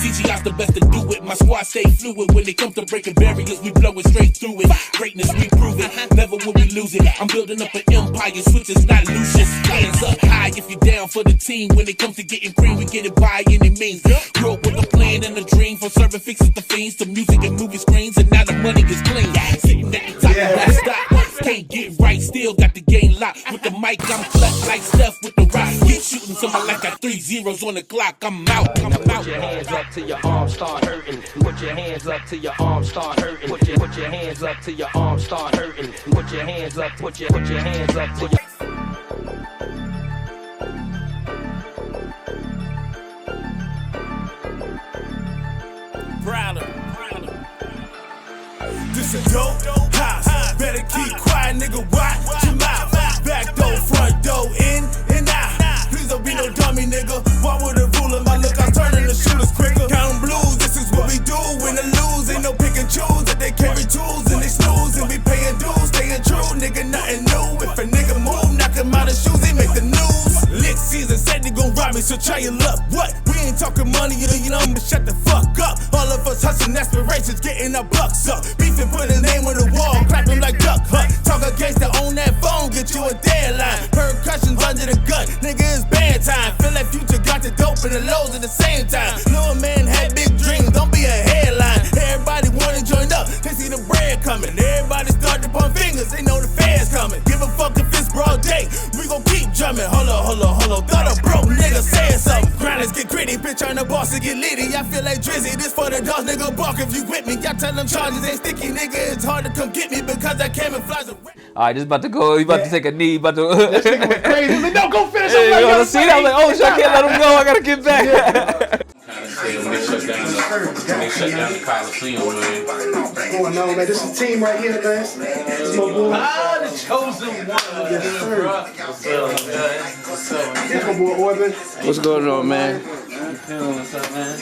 CGI's the best to do it. My squad stay fluid. When it comes to breaking barriers, we blow it straight through it. Greatness, we prove it. Never will we lose it. I'm building up an empire. Switches, not Lucius. Hands up high if you're down for the team. When it comes to getting cream, we get it by any means. Grew up with a plan and a dream. From serving fixes to fiends to music and movie screens. And now the money is clean. Sitting at the top of that stop. Can't get right, still got the game locked. With the mic, I'm clutch like Steph with the rock. Keep shooting someone like got 3 zeros on the clock. I'm out. Put your hands up till your arms start hurting. Put your hands up till your arms start hurting. Put your hands up till your arms start hurting. Put your hands up. Put your hands up till your. This a dope house. Better keep quiet, nigga. Watch your mouth. Back door, front door, in and out. Please don't be no dummy, nigga. Why would the ruler my look? I'm turning the shooters quicker. Count blues, this is what we do. Win or lose, ain't no pick and choose. That they carry tools and they snooze and we paying dues, staying true, nigga. Nothing new. If a nigga move, knock him out of shoes, he make the news. Lick season said they gon' rob me, so try your luck. What? We ain't talking money, you know, but shut the fuck up. All of us hustling aspirations, getting our bucks up. Beefing, put his name on the wall, clap him like Duck Hunt. Talk against the on that phone, get you a deadline. Percussions under the gun, nigga, it's bad time. Feel like Future got the dope and the lows at the same time. Little man had big dreams, don't be a headline. Everybody wanna join up, they see the bread coming. Everybody start to pump fingers, they know the fans coming. Give a fuck if it's broad day, we gon' keep drumming. Hold on, thought a broke nigga saying something. Grinders get gritty, bitch on the boss to get litty. I feel like Drizzy, this for the dogs, nigga, bark if you with me. Y'all tell them charges ain't sticky, nigga, it's hard to come get me because I camouflage a Alright, this about to go, he about to take a knee, about to This nigga went crazy. He's like, no, go finish him. hey, you wanna see that? I was like, oh shit, I can't let him go, I gotta get back. When they shut down the Coliseum, man. What's going on, man? This is the team right here, man. This is my boy. The chosen one. Yes, sir. What's up, man? What's up, man? That's my boy Orban. What's going on, man? What's up, man?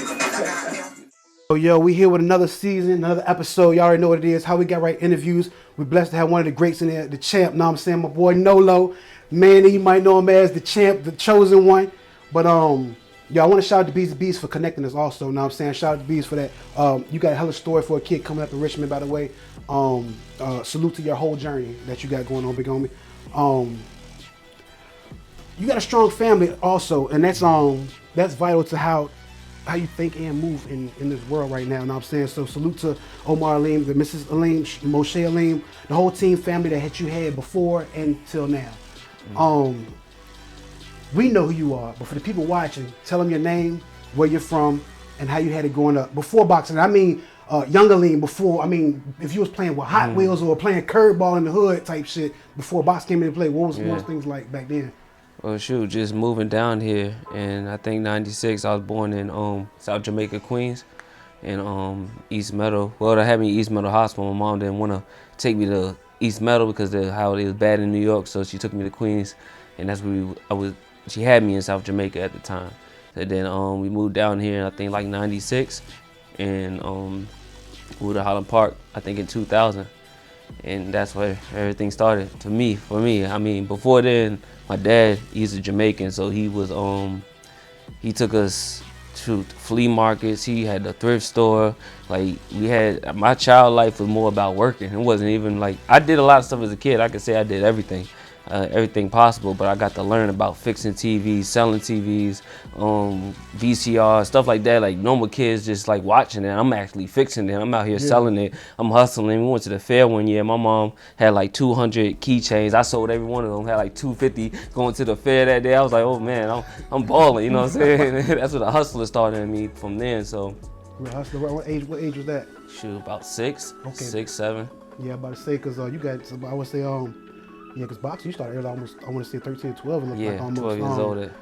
Oh, yo, we here with another season, another episode. Y'all already know what it is. How we got right interviews. We're blessed to have one of the greats in there, the champ. Know what I'm saying? My boy Nolo. Man, you might know him as the champ, the chosen one. But yo, I want to shout out to Bees the Beast for connecting us also. Know what I'm saying? Shout out to Bees for that. You got a hella story for a kid coming up in Richmond, by the way. Salute to your whole journey that you got going on, big homie. You got a strong family also, and that's vital to how you think and move in this world right now. Know what I'm saying? So salute to Omar Aleem, the Mrs. Aleem, Moshe Aleem, the whole team family that you had before and till now. We know who you are, but for the people watching, tell them your name, where you're from, and how you had it growing up. Before boxing, I mean, young Aleem, before, I mean, if you was playing with Hot Wheels or playing curveball in the hood type shit, before boxing came into play, what was things like back then? Well, shoot, just moving down here, and I think '96, I was born in South Jamaica, Queens, in East Meadow. Well, they had me in East Meadow Hospital. My mom didn't want to take me to East Meadow because of how it was bad in New York, so she took me to Queens, and that's where she had me in South Jamaica at the time. And then we moved down here, I think like '96, and moved to Highland Park, I think in 2000. And that's where everything started for me. I mean, before then, my dad, he's a Jamaican, so he was he took us to flea markets. He had the thrift store. Like, my child life was more about working. It wasn't even like, I did a lot of stuff as a kid. I could say I did everything possible, but I got to learn about fixing TVs, selling TVs, VCR, stuff like that. Like normal kids just like watching it. I'm actually fixing it. I'm out here selling it. I'm hustling. We went to the fair one year. My mom had like 200 keychains. I sold every one of them. Had like 250 going to the fair that day. I was like, oh man, I'm balling. You know what I'm saying? That's what the hustler started in me from then. So. Hustler, what age was that? Shoot, about 6, okay. 6, 7. Yeah, I'm about to say, cause you got, I would say, yeah, because boxing, you started early, almost, I want to say 13, 12. It looked like almost, 12 years older.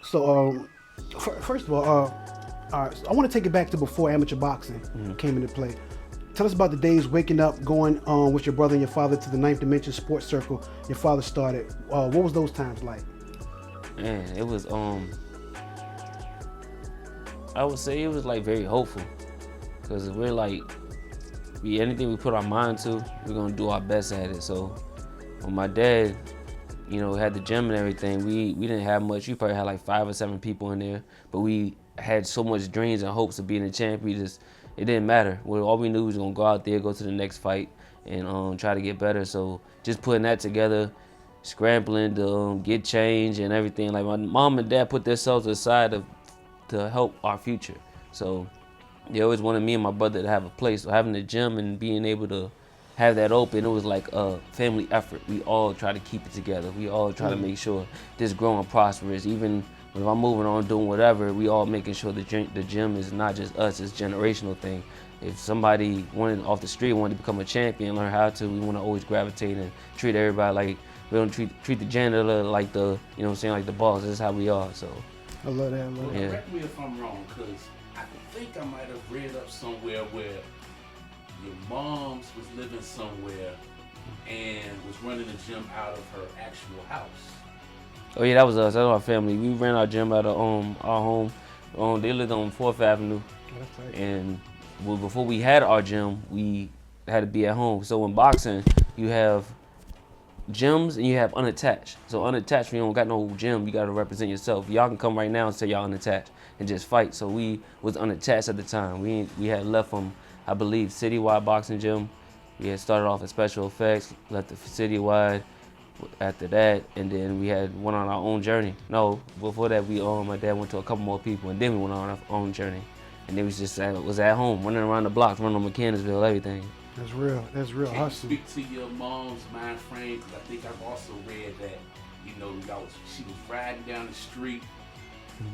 So, first of all, I want to take it back to before amateur boxing came into play. Tell us about the days waking up, going with your brother and your father to the 9th Dimension Sports Circle. Your father started. What was those times like? Man, it was, I would say it was like very hopeful, because we're like, anything we put our mind to, we're gonna do our best at it. So when my dad you know, had the gym and everything, we didn't have much. We probably had like 5 or 7 people in there, but we had so much dreams and hopes of being a champ. It didn't matter. Well, all we knew was gonna go out there, go to the next fight, and try to get better. So just putting that together, scrambling to get change and everything. Like my mom and dad put themselves aside to help our future. So they always wanted me and my brother to have a place. So having the gym and being able to have that open, it was like a family effort. We all try to keep it together. We all try to make sure this growing prosperous. Even if I'm moving on doing whatever, we all making sure the gym is not just us, it's a generational thing. If somebody wanted off the street wanted to become a champion, learn how to, we want to always gravitate and treat everybody like, we don't treat the janitor like the, you know what I'm saying, like the boss. This is how we are, so. I love that, I love that. Yeah. Correct me if I'm wrong, because I think I might have read up somewhere where your mom's was living somewhere and was running the gym out of her actual house. Oh yeah, that was us. That's our family. We ran our gym out of our home. They lived on 4th Avenue, That's right. and well, before we had our gym, we had to be at home. So in boxing, you have gyms and you have unattached. So unattached, when you don't got no gym, you got to represent yourself. Y'all can come right now and say y'all unattached and just fight. So we was unattached at the time. We had left from, I believe, Citywide Boxing Gym. We had started off at Special Effects, left the Citywide after that, and then we had went on our own journey. No, before that, my dad went to a couple more people, and then we went on our own journey. And then we just was at home, running around the blocks, running on Mechanicsville, everything. That's real. That's real. Can you Hustle. speak to your mom's mind frame? Because I think I've also read that, you know, she was riding down the street,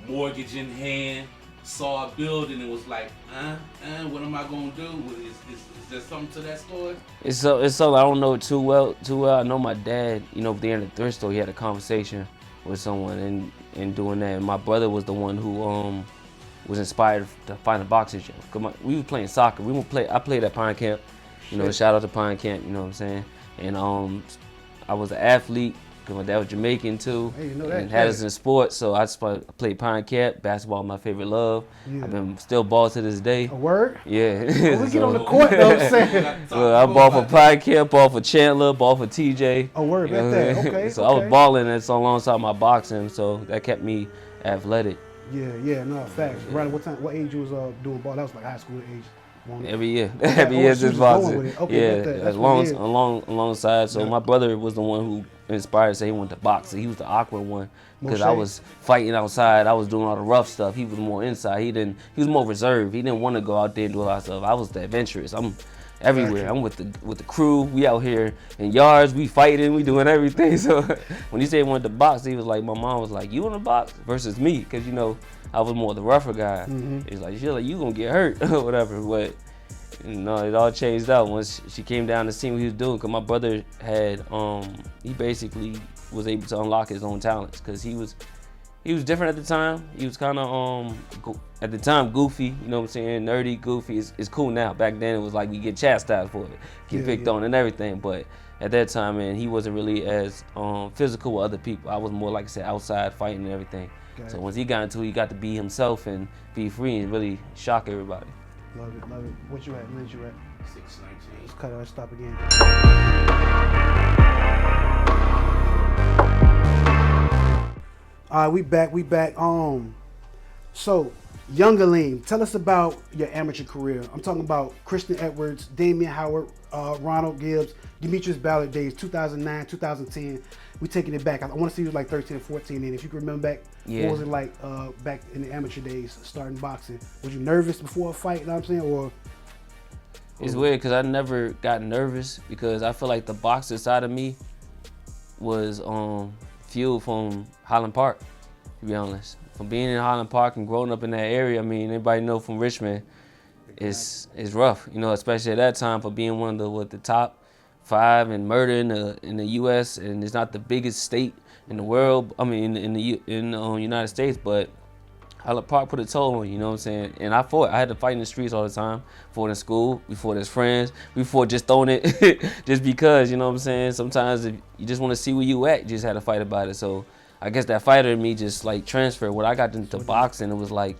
mortgage in hand, saw a building and was like, what am I gonna do? Is there something to that story? It's so I don't know it too well. I know my dad, you know, there in the thrift store, he had a conversation with someone and doing that. And my brother was the one who was inspired to find a boxing gym. Cause we were playing soccer. I played at Pine Camp. You know, shout out to Pine Camp. You know what I'm saying? And I was an athlete. Cause my dad was Jamaican too, Hey, you know that, and had yeah. us in sports. So I played Pine Camp. Basketball, my favorite love. Yeah. I've been still ball to this day. A word? Yeah. Well, we get on the court though, I'm saying. Well, I ball for Pine Camp, ball for Chandler, ball for TJ. A word, You know bet what I that. mean? Okay. So I was balling and so alongside my boxing, so that kept me athletic. Yeah, no, facts. Around what age you was doing ball? That was like high school age. Every year, Okay, every year so you since was going boxing. with it. Okay, bet that. Yeah, That's what it is. alongside. So Yeah. my brother was the one who inspired. Say he wanted to box. So he was the awkward one because I shade. was fighting outside. I was doing all the rough stuff. He was more inside. He was more reserved. He didn't want to go out there and do a lot of stuff. I was the adventurous. I'm everywhere. I'm with the crew. We out here in yards. We fighting. We doing everything. So when he said he wanted to box, he was like, my mom was like, you want to box versus me, because you know I was more the rougher guy. It's like, she's like, you gonna get hurt or whatever. But you know, it all changed out once she came down to see what he was doing. Cause my brother had, he basically was able to unlock his own talents. Cause he was different at the time. He was kind of, at the time, goofy. You know what I'm saying? Nerdy, goofy. It's cool now. Back then, it was like we get chastised for it, get picked on and everything. But at that time, man, he wasn't really as physical with other people. I was more, like I said, outside fighting and everything. Okay. So once he got into it, he got to be himself and be free and really shock everybody. Love it, love it. What you at? Where's you at? 619. Let's cut it. Let's stop again. All right, we back. So, Young Aleem, tell us about your amateur career. I'm talking about Christian Edwards, Damian Howard, Ronald Gibbs, Demetrius Ballard days, 2009, 2010. We taking it back. I want to see you like 13 or 14. And if you can remember back, Yeah. what was it like back in the amateur days, starting boxing? Was you nervous before a fight? You know what I'm saying? Or It's weird because I never got nervous because I feel like the boxer side of me was fueled from Highland Park, to be honest. From being in Highland Park and growing up in that area, I mean, anybody know from Richmond, it's rough, you know, especially at that time for being one of the top 5 in murder in the U.S. and it's not the biggest state in the world. I mean, in the United States, but Highland Park put a toll on you, you know what I'm saying? And I fought. I had to fight in the streets all the time. Fought in school. We fought as friends. We fought just throwing it, just because, you know what I'm saying? Sometimes if you just want to see where you at, you just had to fight about it. So I guess that fighter in me just like transferred. When I got into boxing, it was like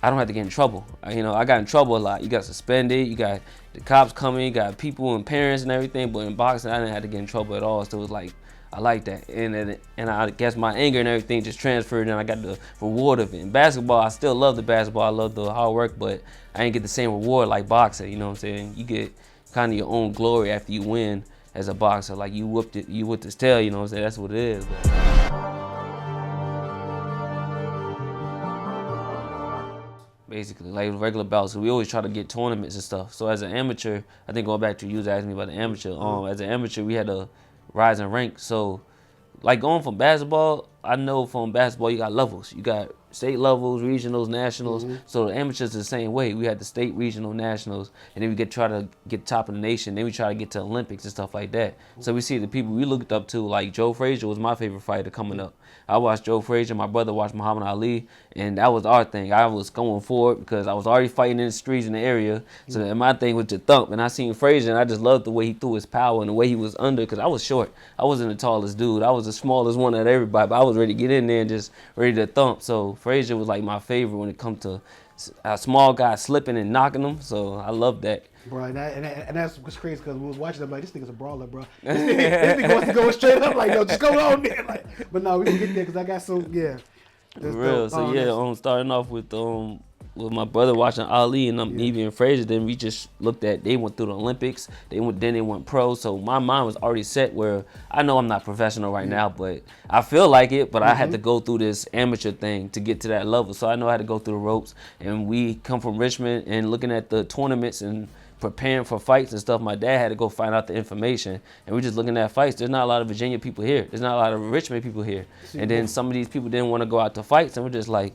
I don't have to get in trouble. You know, I got in trouble a lot. You got suspended, you got the cops coming, you got people and parents and everything, but in boxing, I didn't have to get in trouble at all. So it was like, I like that. And I guess my anger and everything just transferred and I got the reward of it. In basketball, I still love the basketball. I love the hard work, but I didn't get the same reward like boxing, you know what I'm saying? You get kind of your own glory after you win as a boxer. Like you whooped his tail, you know what I'm saying? That's what it is. Basically, like regular bouts. So we always try to get tournaments and stuff. So as an amateur, I think going back to you asking me about the amateur, as an amateur, we had to rise in rank. So like going from basketball, I know from basketball you got levels. You got state levels, regionals, nationals. So the amateurs the same way. We had the state, regional, nationals, and then we try to get top of the nation. Then we try to get to Olympics and stuff like that. So we see the people we looked up to, like Joe Frazier was my favorite fighter coming up. I watched Joe Frazier, my brother watched Muhammad Ali, and that was our thing. I was going for it because I was already fighting in the streets in the area. So my thing was to thump, and I seen Frazier, and I just loved the way he threw his power and the way he was under, because I was short. I wasn't the tallest dude. I was the smallest one of everybody, but I was ready to get in there and just ready to thump. So Frazier was like my favorite when it comes to a small guy slipping and knocking them. So I love that. Bro, and that's what's crazy, because we was watching, I'm like, this nigga's a brawler, bro. This nigga wants to go straight up, like, yo, just go on there. Like, but no, we can get there, because I got some, yeah. For real. So yeah, starting off with my brother watching Ali and me being Frazier, then we just looked at, they went through the Olympics, then they went pro. So my mind was already set where I know I'm not professional right now, but I feel like it, but I had to go through this amateur thing to get to that level. So I know I had to go through the ropes, and we come from Richmond and looking at the tournaments and preparing for fights and stuff. My dad had to go find out the information, and we're just looking at fights. There's not a lot of Virginia people here. There's not a lot of Richmond people here. And then some of these people didn't want to go out to fights, and we're just like,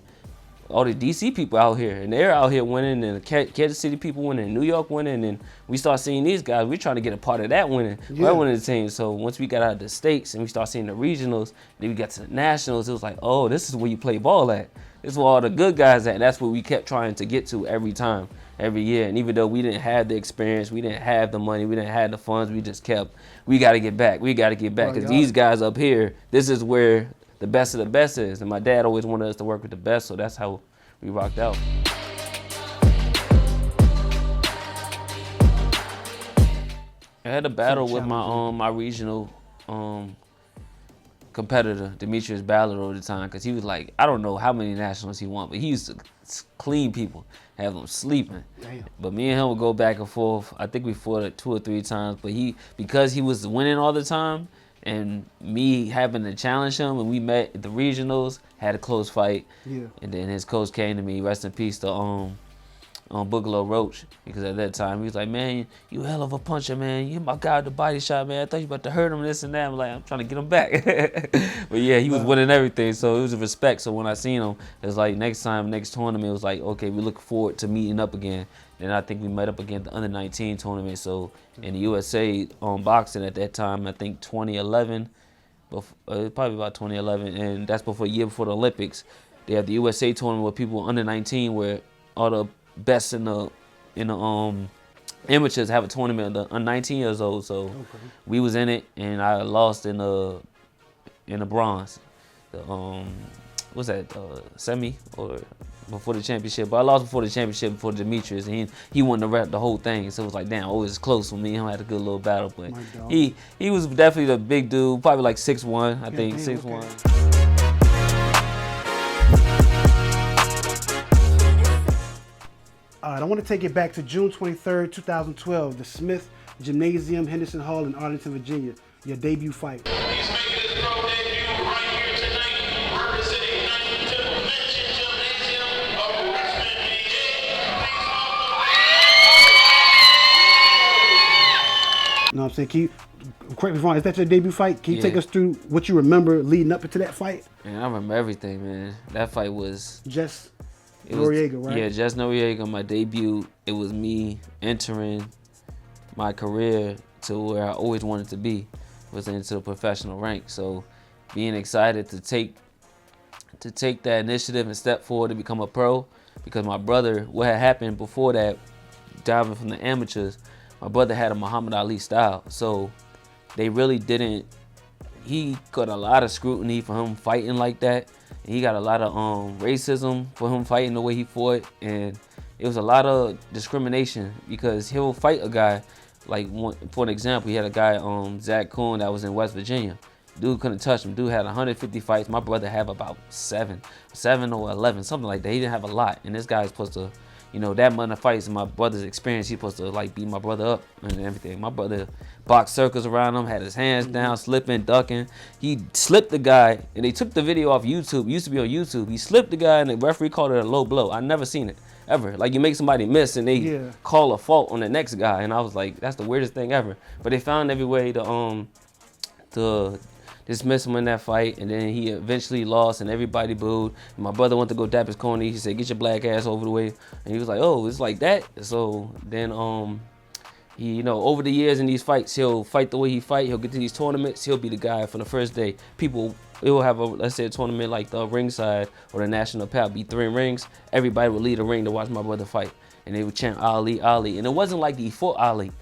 all the DC people out here, and they're out here winning, and the Kansas City people winning, New York winning, and we start seeing these guys. We're trying to get a part of that winning. We're winning the team. So once we got out of the states and we start seeing the regionals, then we got to the nationals, it was like, oh, this is where you play ball at. This is where all the good guys at. And that's what we kept trying to get to every time, every year. And even though we didn't have the experience, we didn't have the money, we didn't have the funds, we just kept, we got to get back. We got to get back, because these guys up here, this is where the best of the best is. And my dad always wanted us to work with the best, so that's how we rocked out. I had a battle with my regional competitor, Demetrius Ballard, all the time, because he was like, I don't know how many nationals he won, but he used to clean people, have them sleeping. Damn. But me and him would go back and forth. I think we fought it 2 or 3 times, but because he was winning all the time, and me having to challenge him, and we met at the regionals, had a close fight. Yeah. And then his coach came to me, rest in peace to Boogaloo Roach, because at that time he was like, man, you a hell of a puncher, man. You hit my guy with the body shot, man. I thought you about to hurt him, this and that. I'm like, I'm trying to get him back. But yeah, he was winning everything, so it was a respect. So when I seen him, it was like next tournament, it was like, okay, we look forward to meeting up again. Then I think we met up again at the under-19 tournament. So in the USA boxing at that time, I think 2011, probably about 2011, and that's a year before the Olympics. They have the USA tournament where people under 19, where all the best in the amateurs have a tournament under 19 years old. So we was in it, and I lost in the bronze. What's that, semi or before the championship? But I lost before the championship before Demetrius, and he won the whole thing. So it was like, damn, it was close for me and him. Had a good little battle, but he was definitely the big dude, probably like 6'1", I think, 6'1". Okay. All right, I want to take it back to June 23rd, 2012, the Smith Gymnasium, Henderson Hall in Arlington, Virginia, your debut fight. He's making his pro debut right here tonight, representing 92nd Mention Gymnasium of Richmond, You know what I'm saying? Correct me if I'm wrong, is that your debut fight? Can you take us through what you remember leading up into that fight? Man, I remember everything, man. That fight was... Noriega, right? Yeah, Jess Noriega, my debut. It was me entering my career to where I always wanted to be, was into the professional rank. So being excited to take that initiative and step forward to become a pro, because my brother, what had happened before that, diving from the amateurs, my brother had a Muhammad Ali style. So they really didn't, he got a lot of scrutiny for him fighting like that. And he got a lot of racism for him fighting the way he fought, and it was a lot of discrimination because he'll fight a guy, like for an example, he had a guy, Zach Kuhn, that was in West Virginia. Dude couldn't touch him. Dude had 150 fights. My brother had about 7 or 11, something like that. He didn't have a lot, and this guy's supposed to, you know, that amount of fights in my brother's experience, he's supposed to like beat my brother up and everything. My brother boxed circles around him, had his hands down, slipping, ducking. He slipped the guy, and they took the video off YouTube. It used to be on YouTube. He slipped the guy, and the referee called it a low blow. I never seen it ever. Like, you make somebody miss, and they call a fault on the next guy, and I was like, that's the weirdest thing ever. But they found every way to dismiss him in that fight, and then he eventually lost, and everybody booed. And my brother went to go dap his corner. He said, "Get your black ass over the way." And he was like, "Oh, it's like that." So then, he, you know, over the years in these fights, he'll fight the way he fight. He'll get to these tournaments. He'll be the guy for the first day. People, it will have a, let's say, a tournament like the ringside or the national pal, be 3 rings. Everybody would lead a ring to watch my brother fight, and they would chant Ali, Ali. And it wasn't like he fought Ali.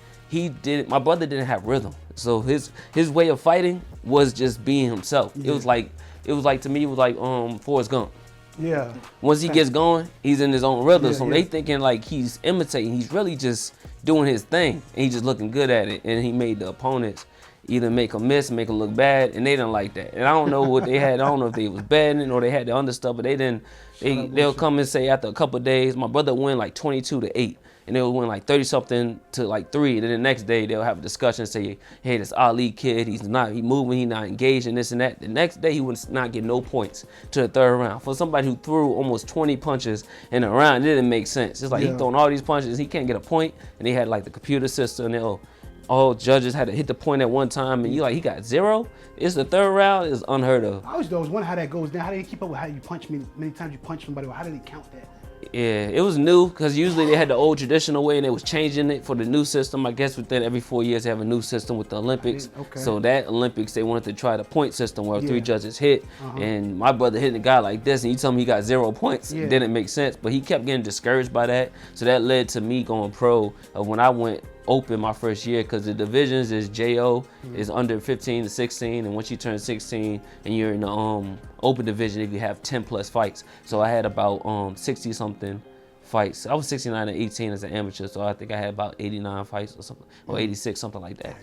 My brother didn't have rhythm. So his way of fighting was just being himself. It was like to me, it was like Forrest Gump. Yeah. Once he gets going, he's in his own rhythm. So they thinking like he's imitating. He's really just doing his thing, and he's just looking good at it. And he made the opponents either make him miss, make him look bad, and they didn't like that. And I don't know what they had. I don't know if they was betting or they had the other stuff, but they didn't. They'll come and say after a couple of days, my brother win like 22-8. And they'll win like 30-something to like 3. And then the next day they'll have a discussion, say, "Hey, this Ali kid, he moving, he not engaged in this and that." The next day he would not get no points to the 3rd round. For somebody who threw almost 20 punches in a round, it didn't make sense. It's like he throwing all these punches, he can't get a point. And they had like the computer system, and all judges had to hit the point at one time, and he got 0. It's the 3rd round, is unheard of. I always wonder how that goes down. How do they keep up with how you punch me? Many times you punch somebody, how do they count that? Yeah, it was new because usually they had the old traditional way and they was changing it for the new system. I guess within every 4 years they have a new system with the Olympics. Okay. So that Olympics, they wanted to try the point system where 3 judges hit. And my brother hitting a guy like this, and you tell me he got 0 points. It didn't make sense, but he kept getting discouraged by that. So that led to me going pro when I went open my first year, because the divisions is JO is under 15 to 16, and once you turn 16 and you're in the open division, if you have 10 plus fights. So I had about 60 something fights. I was 69 and 18 as an amateur, so I think I had about 89 fights or something, or 86, something like that.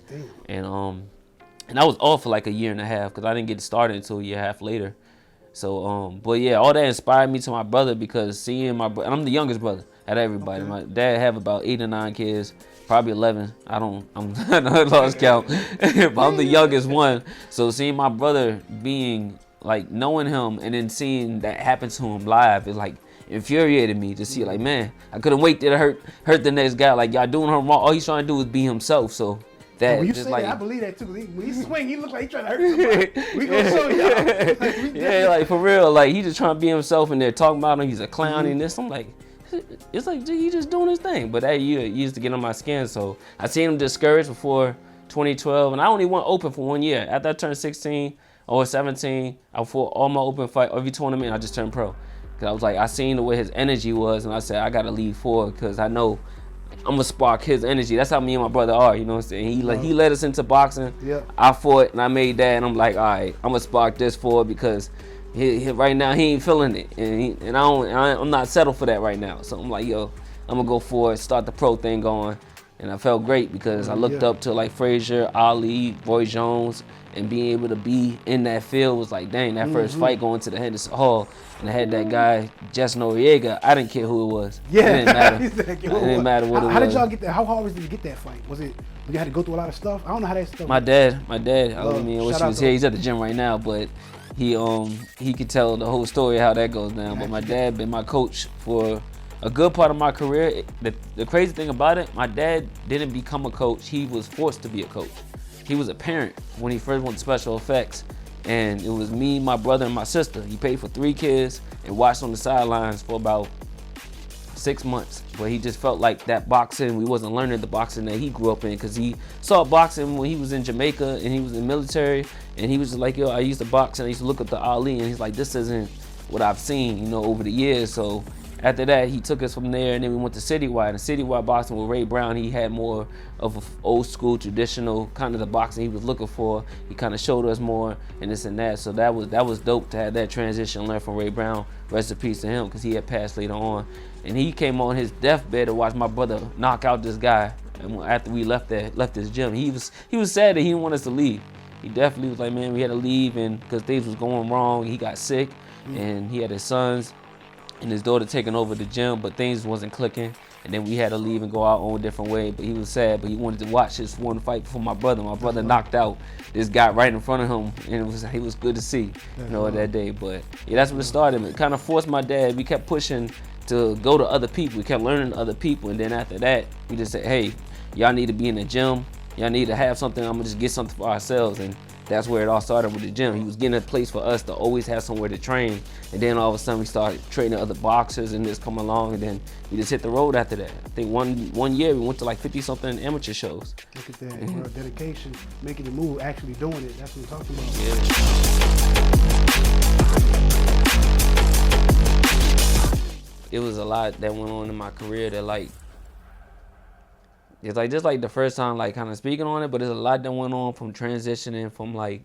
And I was off for like a year and a half because I didn't get started until a year and a half later. So but yeah, all that inspired me to my brother, because seeing my brother, I'm the youngest brother out of everybody. My dad have about 8 or 9 kids. Probably 11. I lost count. But I'm the youngest one. So seeing my brother being like, knowing him and then seeing that happen to him live is like infuriated me to see, like, man, I couldn't wait to hurt the next guy. Like, y'all doing him wrong. All he's trying to do is be himself. So that when you just say like that, I believe that too. When he swing, he look like he trying to hurt somebody. We gonna show y'all. Yeah, like for real. Like, he just trying to be himself, and they're talking about him. He's a clown and this. I'm like, it's like he just doing his thing. But that year, he used to get on my skin. So I seen him discouraged before 2012, and I only went open for 1 year. After I turned 16 or 17, I fought all my open fight, every tournament. I just turned pro, because I was like, I seen the way his energy was, and I said, I gotta leave forward, because I know I'm gonna spark his energy. That's how me and my brother are. You know what I'm saying? He led us into boxing. I fought and I made that, and I'm like, all right, I'm gonna spark this forward, because right now he ain't feeling it, and I'm not settled for that right now. So I'm like, yo, I'm gonna go for it, start the pro thing going. And I felt great, because I looked up to like Frazier, Ali, Roy Jones, and being able to be in that field was like, dang, that first fight going to the Henderson Hall, and I had that guy, Jess Noriega. I didn't care who it was. It didn't matter. It didn't matter what it was. How did y'all get that? How hard was it to get that fight? Was it, you had to go through a lot of stuff? I don't know how that stuff My dad, I mean, wish he was here. He's at the gym right now, but he could tell the whole story of how that goes down. But my dad been my coach for a good part of my career. The crazy thing about it, my dad didn't become a coach. He was forced to be a coach. He was a parent when he first went to special effects, and it was me, my brother, and my sister. He paid for 3 kids and watched on the sidelines for about 6 months. But he just felt like that boxing, we wasn't learning the boxing that he grew up in, because he saw boxing when he was in Jamaica and he was in the military, and he was just like, yo, I used to box and I used to look at the Ali, and he's like, this isn't what I've seen, over the years. So after that, he took us from there, and then we went to Citywide. And Citywide boxing with Ray Brown, he had more of an old school, traditional kind of the boxing he was looking for. He kind of showed us more and this and that. So that was dope to have that transition, learn from Ray Brown. Rest in peace to him, because he had passed later on. And he came on his deathbed to watch my brother knock out this guy. And after we left his gym, he was sad that he didn't want us to leave. He definitely was like, man, we had to leave, and because things was going wrong. He got sick, and he had his sons and his daughter taking over the gym, but things wasn't clicking. And then we had to leave and go our own different way. But he was sad, but he wanted to watch this one fight before my brother. My brother knocked out this guy right in front of him, and it was good to see, that day. But yeah, that's what it started. It kind of forced my dad. We kept pushing to go to other people. We kept learning other people, and then after that, we just said, hey, y'all need to be in the gym. Y'all need to have something. I'm gonna just get something for ourselves. And that's where it all started with the gym. He was getting a place for us to always have somewhere to train. And then all of a sudden we started training other boxers and just come along, and then we just hit the road after that. I think one year we went to like 50 something amateur shows. Look at that, bro. Dedication, making the move, actually doing it. That's what I'm talking about. Yeah. It was a lot that went on in my career that like, it's like just like the first time like kind of speaking on it, but there's a lot that went on from transitioning from like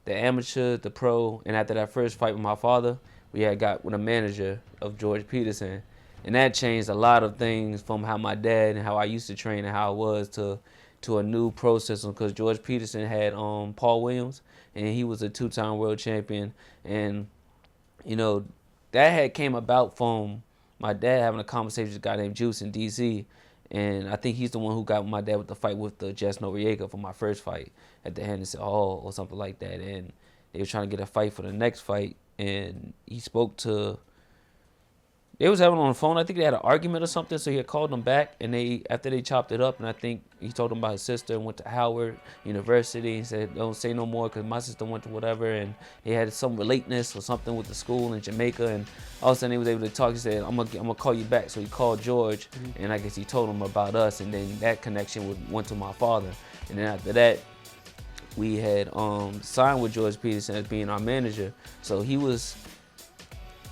the amateur to pro. And after that first fight with my father, we had got with a manager of George Peterson, and that changed a lot of things from how my dad and how I used to train and how it was to a new pro system, because George Peterson had Paul Williams, and he was a 2-time world champion. And you know, that had came about from my dad having a conversation with a guy named Juice in DC. And I think he's the one who got my dad with the fight with the Jess Noriega for my first fight at the Henderson Hall or something like that. And they were trying to get a fight for the next fight. And he spoke to, they was having on the phone. I think they had an argument or something. So he had called them back, and after they chopped it up, and I think he told them about his sister and went to Howard University and said, don't say no more because my sister went to whatever. And they had some relateness or something with the school in Jamaica. And all of a sudden they was able to talk. He said, I'm gonna call you back. So he called George, and I guess he told him about us. And then that connection went to my father. And then after that, we had signed with George Peterson as being our manager. So he was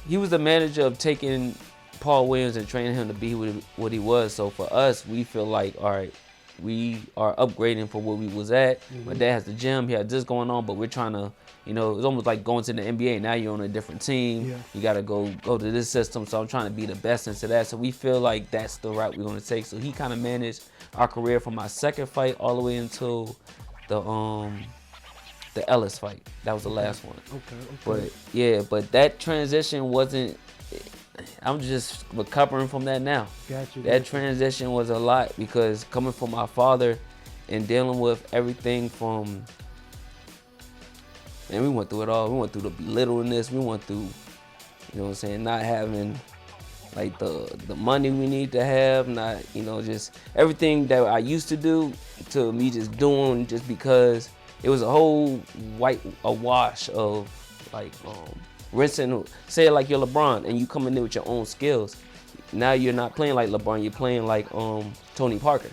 the manager of taking Paul Williams and training him to be what he was. So for us, we feel like, all right, we are upgrading from where we was at. My dad has the gym, he had this going on, but we're trying to, you know, it's almost like going to the NBA. Now you're on a different team. Yeah. You got to go to this system. So I'm trying to be the best into that. So we feel like that's the route we're going to take. So he kind of managed our career from my second fight all the way until the Ellis fight. That was the last one. Okay. But yeah, but that transition wasn't, I'm just recovering from that now. Gotcha. That transition was a lot, because coming from my father and dealing with everything from, and we went through it all. We went through the belittleness. We went through, you know what I'm saying, not having like the money we need to have, not, you know, just everything that I used to do to me just doing just because it was a whole wash of like rinsing. Say it like you're LeBron and you come in there with your own skills. Now you're not playing like LeBron, you're playing like Tony Parker.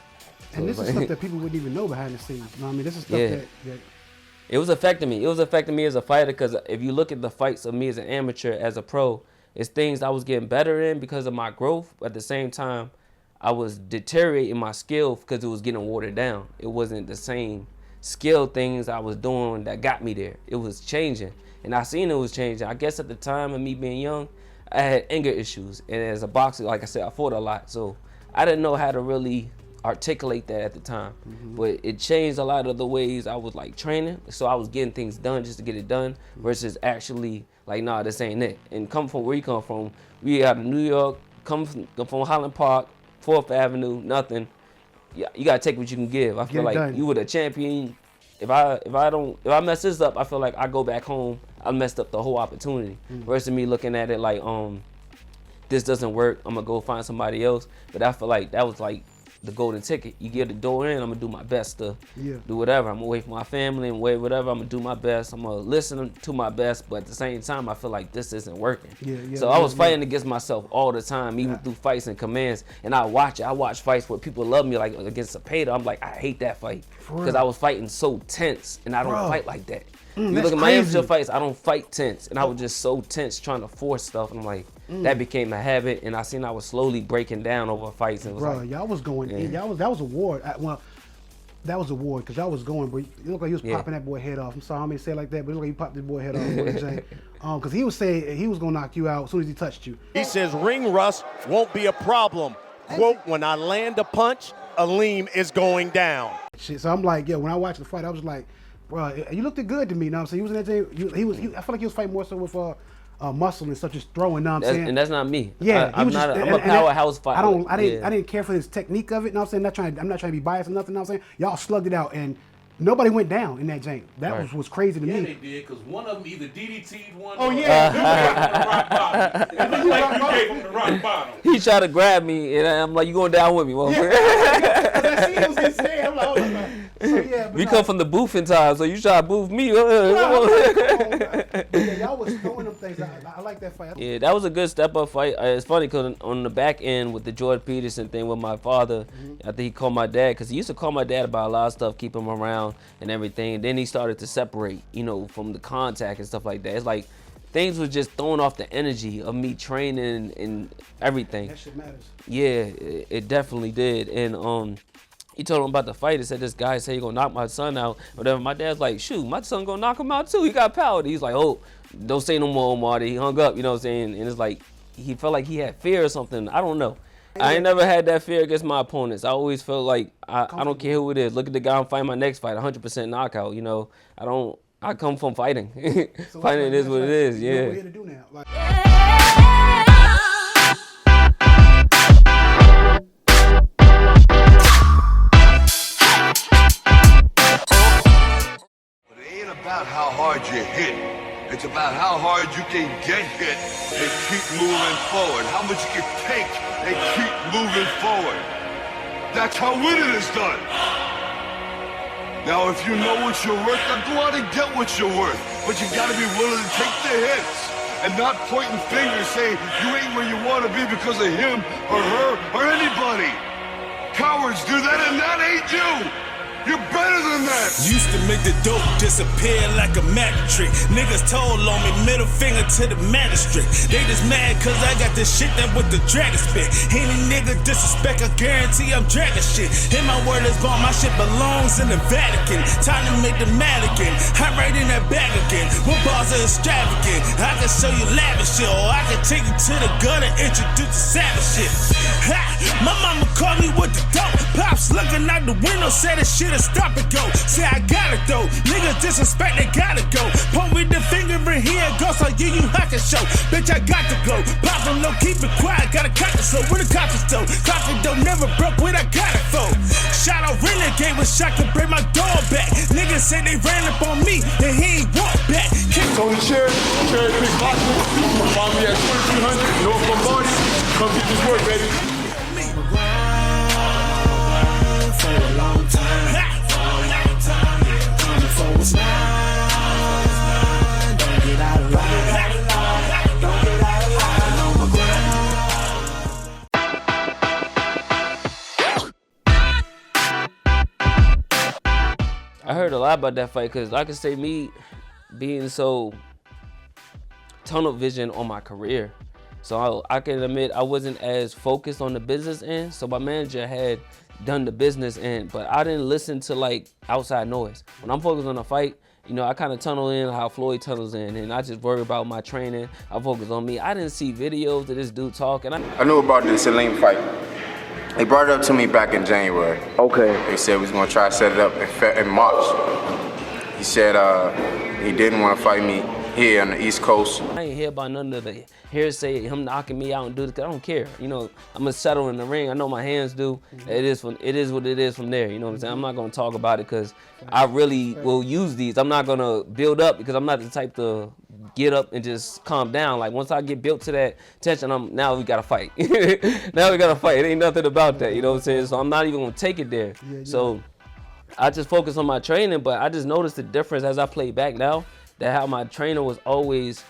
So and this is stuff that people wouldn't even know behind the scenes. You know what I mean? This is stuff that it was affecting me. It was affecting me as a fighter, because if you look at the fights of me as an amateur, as a pro, it's things I was getting better in because of my growth. At the same time, I was deteriorating my skill because it was getting watered down. It wasn't the same skill things I was doing that got me there. It was changing, and I seen it was changing. I guess at the time of me being young, I had anger issues, and as a boxer, like I said, I fought a lot, so I didn't know how to really articulate that at the time. But it changed a lot of the ways I was like training, so I was getting things done just to get it done versus actually like, nah, this ain't it. And come from where you come from, we out of New York, come from Highland Park, 4th Avenue, nothing. Yeah, you gotta take what you can give. I feel like you were the champion. If I mess this up, I feel like I go back home, I messed up the whole opportunity. Versus me looking at it like, this doesn't work, I'm gonna go find somebody else. But I feel like that was like the golden ticket. You get the door in, I'm gonna do my best to do whatever. I'm away from my family and whatever. I'm gonna do my best. I'm gonna listen to my best, but at the same time, I feel like this isn't working. So I was fighting against myself all the time, even through fights and commands. And I watch fights where people love me, like against Cepeda. I'm like, I hate that fight because I was fighting so tense, and I don't fight like that. You look at my amateur fights, I don't fight tense, and I was just so tense trying to force stuff. And I'm like, that became a habit, and I seen I was slowly breaking down over fights. And it was Bro, like, y'all was going in. That was a war. Well, that was a war because y'all was going, but it looked like you was popping that boy head off. I'm sorry, I may say it like that, but it looked like you popped this boy head off. Because he was saying he was gonna knock you out as soon as he touched you. He says ring rust won't be a problem. Quote, when I land a punch, Aleem is going down. Shit, so I'm like, when I watched the fight, I was like, bro, you looked good to me. You know what I'm saying? He was in that thing. I feel like he was fighting more so with muscle and stuff, just throwing. Know what I'm saying? And that's not me. Yeah, I'm a powerhouse fighter. I didn't care for his technique of it. Know what I'm saying? I'm not trying to be biased or nothing. Know what I'm saying? Y'all slugged it out and nobody went down in that jank. That was crazy to me. Yeah, they did, because one of them either DDT'd one. Oh, yeah. It looked like you gave him the rock bottom. He tried to grab me, and I'm like, you going down with me, motherfucker? I see what he saying. I'm like, hold on. So, yeah, We come from the boofing time, so you try to boof me. Y'all was throwing them things. I like that fight. Yeah, that was a good step-up fight. It's funny because on the back end with the George Peterson thing with my father, I think he called my dad, because he used to call my dad about a lot of stuff, keep him around and everything. And then he started to separate, from the contact and stuff like that. It's like things was just throwing off the energy of me training and everything. That shit matters. Yeah, it definitely did. And he told him about the fight. He said, this guy said he gonna knock my son out. Whatever. My dad's like, shoot, my son gonna knock him out too. He got power. He's like, oh, don't say no more, Omar. He hung up, you know what I'm saying? And it's like, he felt like he had fear or something. I don't know. I ain't never had that fear against my opponents. I always felt like I don't care who it is. Look at the guy I'm fighting my next fight, 100% knockout. I come from fighting. So fighting is what it is. You know Yeah. what we're here to do now. Like, But it ain't about how hard you hit. It's about how hard you can get hit and keep moving forward. How much you can take and keep moving forward. That's how winning is done. Now, if you know what you're worth, then go out and get what you're worth. But you gotta be willing to take the hits and not pointing fingers saying you ain't where you want to be because of him or her or anybody. Cowards do that, and that ain't you. You're better than that. Used to make the dope disappear like a magic trick. Niggas told on me, middle finger to the magistrate. They just mad cause I got this shit that with the dragon spit. Any nigga disrespect, I guarantee I'm dragging shit. And my word is bond, my shit belongs in the Vatican. Time to make the mannequin. I'm right in that bag again. What bars are extravagant? I can show you lavish shit, or I can take you to the gun and introduce the savage shit. Ha! My mama called me with the dope. Pops looking out the window, said this shit stop and go. Say I got it though. Niggas disrespect, they gotta go. Point with the finger in here, ghost, I'll give you hacking show. Bitch, I got to go. Pop them, no, keep it quiet. Gotta cut the soul. Where the cops though? Coffee dough never broke. What I got it for? Shout out Renegade with shot to bring my dog back. Niggas say they ran up on me and he ain't walk back. Tony Cherry Pick Boxing. Find me at 2300 North Lombardi. Come get this work, baby. For a long time, coming for what's mine. Don't get out of line, don't get out of line on my grind. I heard a lot about that fight because I can say me being so tunnel vision on my career. So I can admit I wasn't as focused on the business end. So my manager had done the business end, but I didn't listen to like outside noise. When I'm focused on a fight, I kind of tunnel in how Floyd tunnels in, and I just worry about my training. I focus on me. I didn't see videos of this dude talking. I knew about this Aleem fight. They brought it up to me back in January. Okay. They said we was gonna try to set it up in March. He said he didn't want to fight me here on the East Coast. I ain't hear about none of the hearsay, him knocking me out and do this, 'cause I don't care. I'm gonna settle in the ring. I know my hands do. It is what it is from there. You know what I'm saying? I'm not gonna talk about it because I really will use these. I'm not gonna build up because I'm not the type to get up and just calm down. Like once I get built to that tension, now we gotta fight. Now we gotta fight. It ain't nothing about that. You know what I'm saying? So I'm not even gonna take it there. So I just focus on my training, but I just noticed the difference as I play back now. That how my trainer was always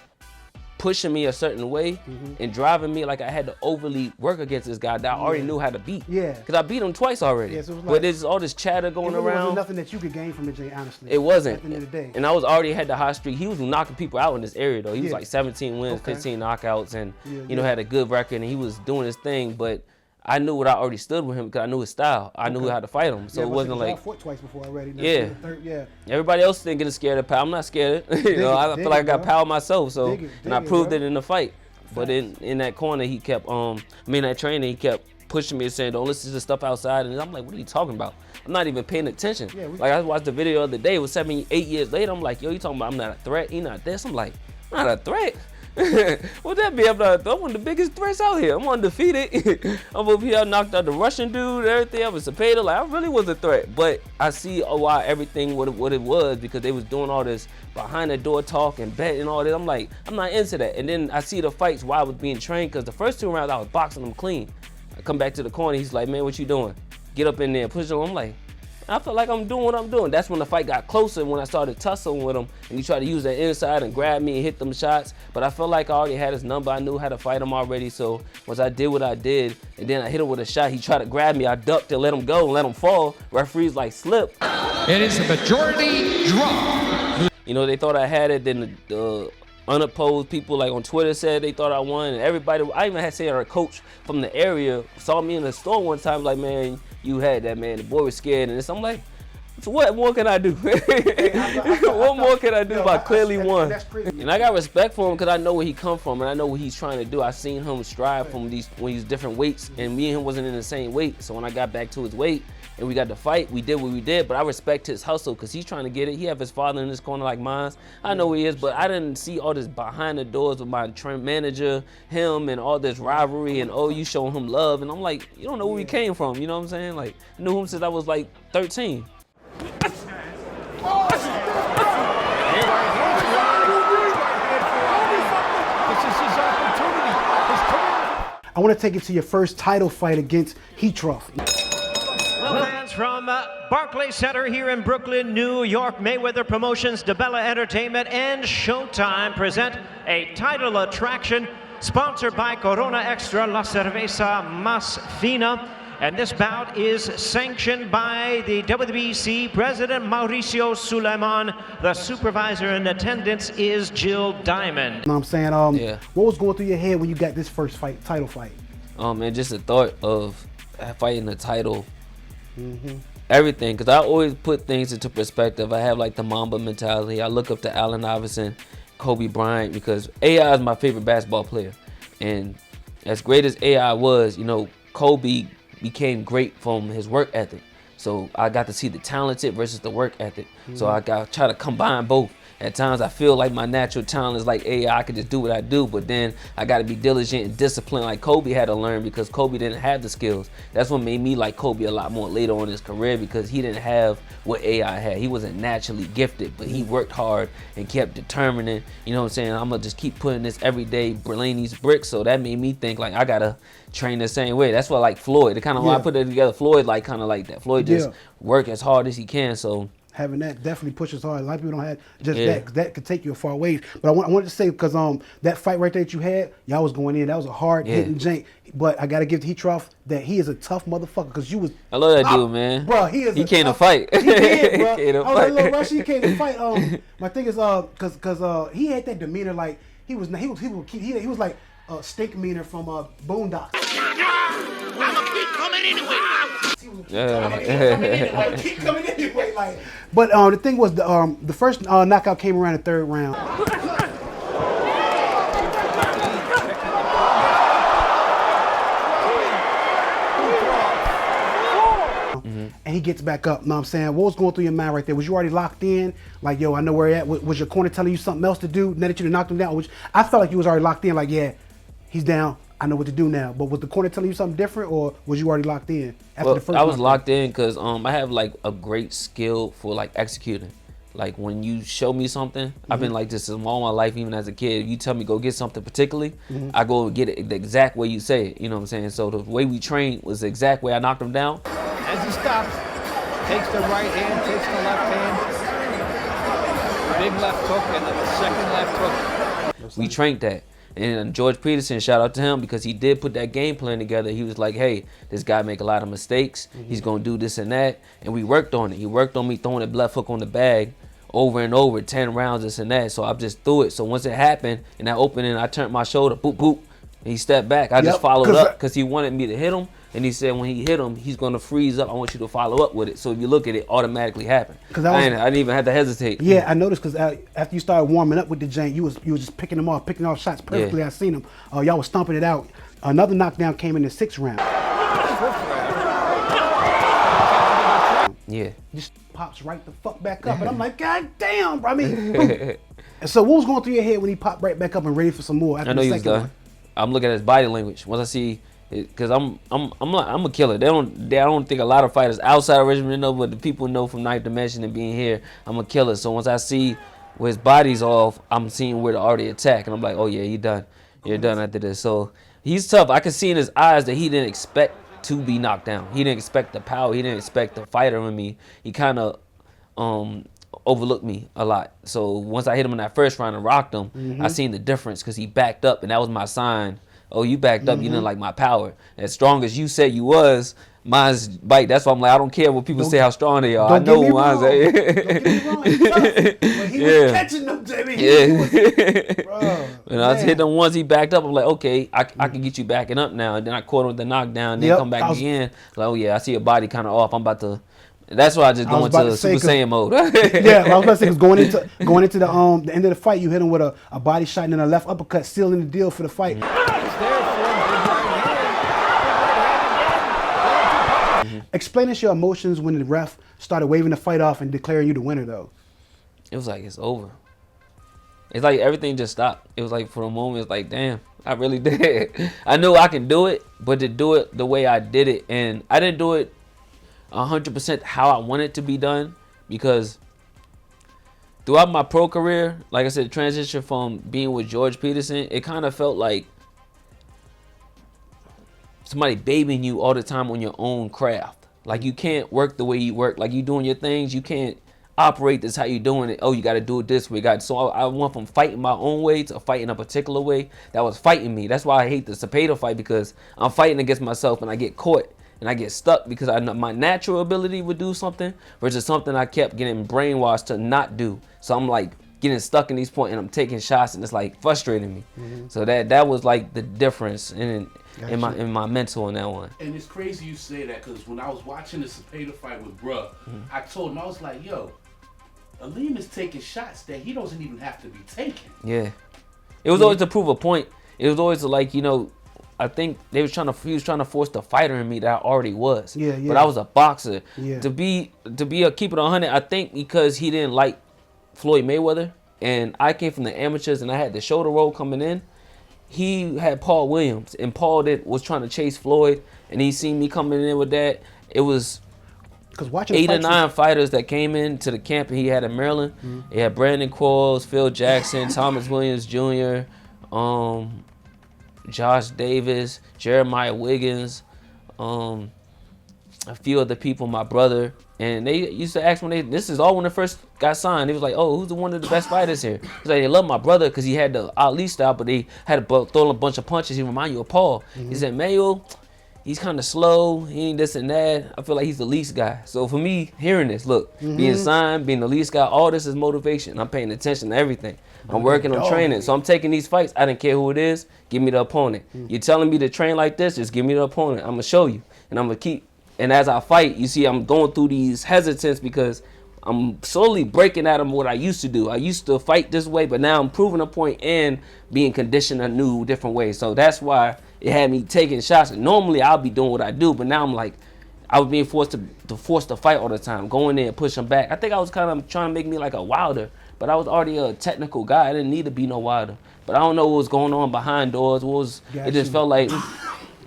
pushing me a certain way and driving me like I had to overly work against this guy that I already knew how to beat. Yeah. Because I beat him twice already. Yeah, so it was like, but there's all this chatter going it really around. wasn't nothing that you could gain from it, Jay, honestly. It wasn't. At the end of the day. And I was already had the hot streak. He was knocking people out in this area though. He was like 17 wins, 15 knockouts, and you know, had a good record, and he was doing his thing. But I knew what I already stood with him because I knew his style. I knew how to fight him. So it wasn't like. I fought twice before already. Yeah. Everybody else didn't get scared of power. I'm not scared. You know, I feel like I got power myself. So and I proved it in the fight. But in that corner, he kept that trainer, he kept pushing me and saying, "Don't listen to the stuff outside." And I'm like, "What are you talking about? I'm not even paying attention." Like I watched the video the other day. It was 7, 8 years later. I'm like, "Yo, you talking about I'm not a threat? He not this?" I'm like, "I'm not a threat." What that be? I'm one of the biggest threats out here. I'm undefeated. I'm over here, knocked out the Russian dude, everything. I was Cepeda. Like I really was a threat. But I see why everything what it was, because they was doing all this behind the door talk and betting and all this. I'm like, I'm not into that. And then I see the fights why I was being trained, because the first 2 rounds I was boxing them clean. I come back to the corner. He's like, "Man, what you doing? Get up in there, push him." I'm like, I feel like I'm doing what I'm doing. That's when the fight got closer, when I started tussling with him and he tried to use that inside and grab me and hit them shots. But I felt like I already had his number. I knew how to fight him already. So once I did what I did, and then I hit him with a shot, he tried to grab me. I ducked and let him go and let him fall. Referees like slip. It is a majority draw. You know, they thought I had it. Then the unopposed people like on Twitter said they thought I won. And everybody, I even had to say our coach from the area saw me in the store one time like, "Man, you had that, man. The boy was scared." And I'm like, so what more can I do? What more can I do if I clearly won? And I got respect for him because I know where he come from and I know what he's trying to do. I seen him strive from these different weights, and me and him wasn't in the same weight. So when I got back to his weight and we got to fight, we did what we did. But I respect his hustle because he's trying to get it. He have his father in his corner like mine. I know who he is, but I didn't see all this behind the doors with my manager, him, and all this rivalry and, "Oh, you showing him love." And I'm like, you don't know where he came from. You know what I'm saying? Like, I knew him since I was like 13. I want to take it to your first title fight against Heatrough. Well, fans from Barclays Center here in Brooklyn, New York, Mayweather Promotions, DeBella Entertainment, and Showtime present a title attraction sponsored by Corona Extra, La Cerveza Más Fina. And this bout is sanctioned by the WBC President Mauricio Suleiman. The supervisor in attendance is Jill Diamond. You know what I'm saying? What was going through your head when you got this first title fight? Man, just the thought of fighting the title. Everything, because I always put things into perspective. I have like the Mamba mentality. I look up to Allen Iverson, Kobe Bryant, because AI is my favorite basketball player. And as great as AI was, you know, Kobe became great from his work ethic. So I got to see the talented versus the work ethic. So I got to try to combine both. At times I feel like my natural talent is like, hey, I could just do what I do, but then I got to be diligent and disciplined like Kobe had to learn, because Kobe didn't have the skills. That's what made me like Kobe a lot more later on in his career, because he didn't have what AI had. He wasn't naturally gifted, but he worked hard and kept determining, you know what I'm saying, I'm going to just keep putting this every day, laying these bricks. So that made me think like I got to train the same way. That's why like Floyd, it kind of when I put it together, Floyd like kind of like that. Floyd just work as hard as he can. So having that definitely pushes hard. A lot of people don't have just that, 'cause that could take you a far ways. But I wanted to say, because that fight right there that you had, y'all was going in. That was a hard hitting jank. But I got to give Heatrough that he is a tough motherfucker, because you was. I love that dude, man. Bro, he came to fight. He did, bro. He came to I was fight. a little rushy. He came to fight. My thing is, because he had that demeanor like he was like Stink Meaner from Boondocks. I'ma keep coming anyway. Keep coming anyway. Like, but the thing was, the first knockout came around the third round. And he gets back up. Know what I'm saying? What was going through your mind right there? Was you already locked in? Like, yo, I know where you're at. Was your corner telling you something else to do now that you knocked him down? Which I felt like you was already locked in. Like, yeah, he's down. I know what to do now. But was the corner telling you something different, or was you already locked in? After the first I was locked in because I have like a great skill for like executing. Like when you show me something, I've been like this all my life, even as a kid. If you tell me go get something particularly, I go get it the exact way you say it. You know what I'm saying? So the way we trained was the exact way I knocked him down. As he stops, takes the right hand, takes the left hand. big left hook and then the second left hook. We trained that. And George Peterson, shout out to him because he did put that game plan together. He was like, hey, this guy make a lot of mistakes. He's going to do this and that. And we worked on it. He worked on me throwing that left hook on the bag over and over, 10 rounds, this and that. So I just threw it. So once it happened, in that opening, I turned my shoulder, boop, boop. And he stepped back. I just followed up because he wanted me to hit him. And he said when he hit him, he's going to freeze up. I want you to follow up with it. So if you look at it, automatically happened. I didn't even have to hesitate. Yeah, I noticed because after you started warming up with the jank, you was just picking off shots perfectly. I seen him. Y'all was stomping it out. Another knockdown came in the 6th round. Yeah. Just pops right the fuck back up. And I'm like, God damn, bro. I mean, so what was going through your head when he popped right back up and ready for some more after I know the he was second done. one? I'm looking at his body language. Once I see, because I'm a killer. I don't think a lot of fighters outside of Richmond know, but the people know from Ninth Dimension and being here, I'm a killer. So once I see where his body's off, I'm seeing where to already attack, and I'm like, oh yeah, he done. You're done after this. So he's tough. I can see in his eyes that he didn't expect to be knocked down. He didn't expect the power. He didn't expect the fighter in me. He kind of overlooked me a lot. So once I hit him in that first round and rocked him, I seen the difference because he backed up, and that was my sign. Oh, you backed up. You didn't like my power. As strong as you said you was, mine's bite. That's why I'm like, I don't care what people say how strong they are. I know who mine's at. Don't get me wrong. But he was catching them, Jimmy. When I was hitting him once, he backed up. I'm like, okay, I can get you backing up now. And then I caught him with the knockdown. Then come back again. Like, oh yeah, I see your body kind of off. I'm about to. That's why I just go into Super Saiyan mode. Yeah, I was about to say, because going into the end of the fight, you hit him with a body shot and then a left uppercut, sealing the deal for the fight. Explain us your emotions when the ref started waving the fight off and declaring you the winner, though. It was like, it's over. It's like everything just stopped. It was like for a moment, it's like, damn, I really did. I knew I can do it, but to do it the way I did it, and I didn't do it 100% how I want it to be done, because throughout my pro career, like I said, the transition from being with George Peterson, it kind of felt like somebody babying you all the time on your own craft. Like you can't work the way you work. Like you doing your things, you can't operate this how you doing it. Oh, you got to do it this way. So I went from fighting my own way to fighting a particular way that was fighting me. That's why I hate the Cepeda fight, because I'm fighting against myself and I get caught. And I get stuck because I know my natural ability would do something versus something I kept getting brainwashed to not do. So I'm like getting stuck in these points and I'm taking shots and it's like frustrating me. So that was like the difference in my mental in that one. And it's crazy you say that, because when I was watching the Cepeda fight with bruh, I told him, I was like, yo, Aleem is taking shots that he doesn't even have to be taking. Yeah. It was always to prove a point. It was always like, you know, I think he was trying to force the fighter in me that I already was. But I was a boxer. To be a keep it 100, I think because he didn't like Floyd Mayweather, and I came from the amateurs and I had the shoulder roll coming in. He had Paul Williams, and Paul was trying to chase Floyd, and he seen me coming in with that. It was 8 or 9 fighters that came into the camp he had in Maryland. He had Brandon Quarles, Phil Jackson, Thomas Williams Jr., Josh Davis, Jeremiah Wiggins, a few other people, my brother. And they used to ask this is all when they first got signed. They was like, oh, who's one of the best fighters here? He's like, they love my brother because he had the Ali style, but they had to throw a bunch of punches. He remind you of Paul. He said, Mayo, he's kind of slow. He ain't this and that. I feel like he's the least guy. So for me, hearing this, look, being signed, being the least guy, all this is motivation. I'm paying attention to everything. I'm working on training. So I'm taking these fights. I didn't care who it is. Give me the opponent. You're telling me to train like this, just give me the opponent. I'm going to show you. And I'm going to keep. And as I fight, you see I'm going through these hesitance because I'm slowly breaking out of what I used to do. I used to fight this way, but now I'm proving a point and being conditioned a new, different way. So that's why it had me taking shots. And normally I'll be doing what I do, but now I'm like, I was being forced to force the fight all the time, going there and pushing back. I think I was kind of trying to make me like a Wilder, but I was already a technical guy. I didn't need to be no Wilder. But I don't know what was going on behind doors. It just felt like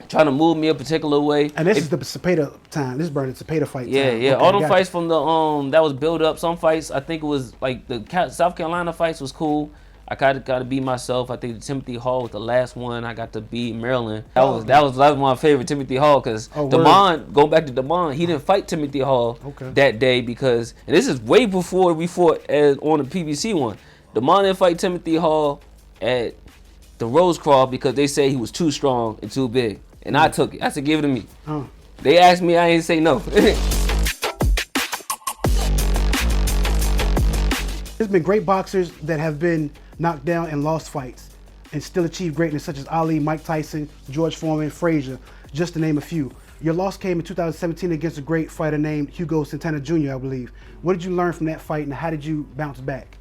trying to move me a particular way. And this is the Cepeda time. This is Burning Cepeda fight time. Yeah. Okay, all them fights from the that was built up. Some fights, I think it was like the South Carolina fights was cool. I gotta be myself. I think Timothy Hall was the last one I got to beat Maryland. That was my favorite Timothy Hall because Damon, going back to Damon, he didn't fight Timothy Hall that day because, and this is way before we fought on the PBC one. Damon didn't fight Timothy Hall at the Rosecroft because they say he was too strong and too big, and I took it. I said, give it to me. They asked me, I ain't say no. There's been great boxers that have been knocked down and lost fights and still achieved greatness, such as Ali, Mike Tyson, George Foreman, Frazier, just to name a few. Your loss came in 2017 against a great fighter named Hugo Santana Jr., I believe. What did you learn from that fight and how did you bounce back?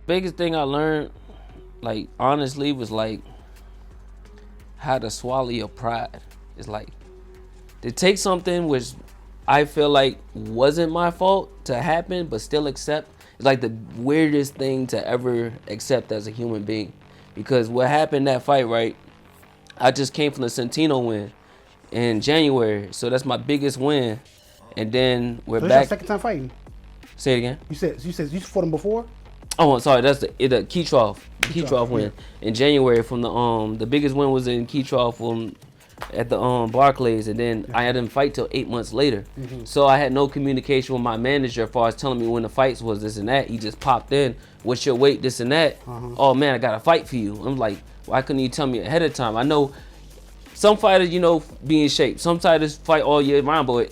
Biggest thing I learned, like, honestly, was like how to swallow your pride. It's like to take something which I feel like wasn't my fault to happen, but still accept. It's like the weirdest thing to ever accept as a human being. Because what happened that fight, right? I just came from the Centino win in January, so that's my biggest win. And then we're back. That's your second time fighting. Say it again. You said you fought him before. Oh, I'm sorry. That's the Keytroff win in January. From the biggest win was in Keytroff at the Barclays, and then I didn't fight till 8 months later. So I had no communication with my manager as far as telling me when the fights was, this and that. He just popped in, what's your weight, this and that. Oh man, I got a fight for you. I'm like, why couldn't you tell me ahead of time? I know some fighters, be in shape. Some fighters fight all year round, but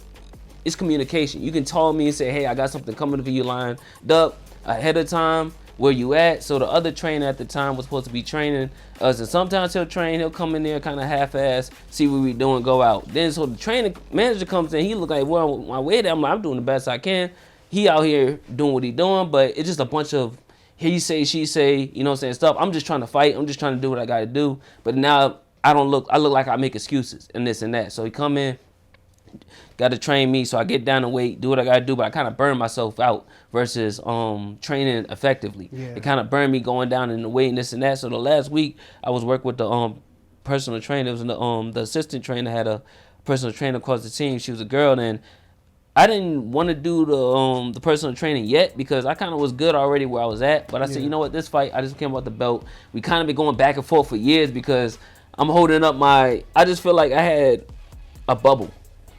it's communication. You can tell me and say, hey, I got something coming for you lined up ahead of time. Where you at? So the other trainer at the time was supposed to be training us, and sometimes he'll come in there kind of half-ass, see what we doing, go out. Then so the training manager comes in, he look like, well, my way there, I'm doing the best I can. He out here doing what he doing, but it's just a bunch of he say, she say, stuff. I'm just trying to fight. I'm just trying to do what I got to do. But now I look like I make excuses and this and that. So he come in, got to train me, so I get down and weight, do what I got to do, but I kind of burn myself out versus training effectively. It kind of burned me going down in the weight and this and that. So the last week I was working with the personal trainer. It was the assistant trainer had a personal trainer across the team. She was a girl, and I didn't want to do the personal training yet because I kind of was good already where I was at. But I said, you know what, this fight, I just came out the belt. We kind of been going back and forth for years because I'm holding up I just feel like I had a bubble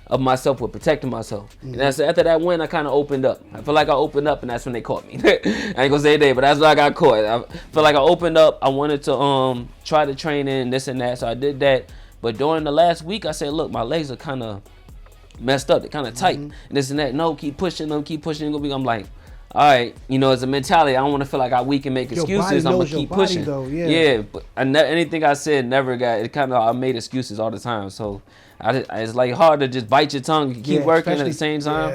of myself with protecting myself. And I said, after that win, I kind of opened up. I feel like I opened up, and that's when they caught me. I ain't gonna say they, but that's when I got caught. I feel like I opened up. I wanted to try to train in this and that, so I did that. But during the last week, I said, look, my legs are kind of messed up. They're kind of tight, and this and that. No, keep pushing them, keep pushing. I'm like, all right, it's a mentality. I don't want to feel like I weak and make excuses. I'm gonna keep pushing. Though, but anything I said never got. It kind of I made excuses all the time. So it's like hard to just bite your tongue and keep working at the same time.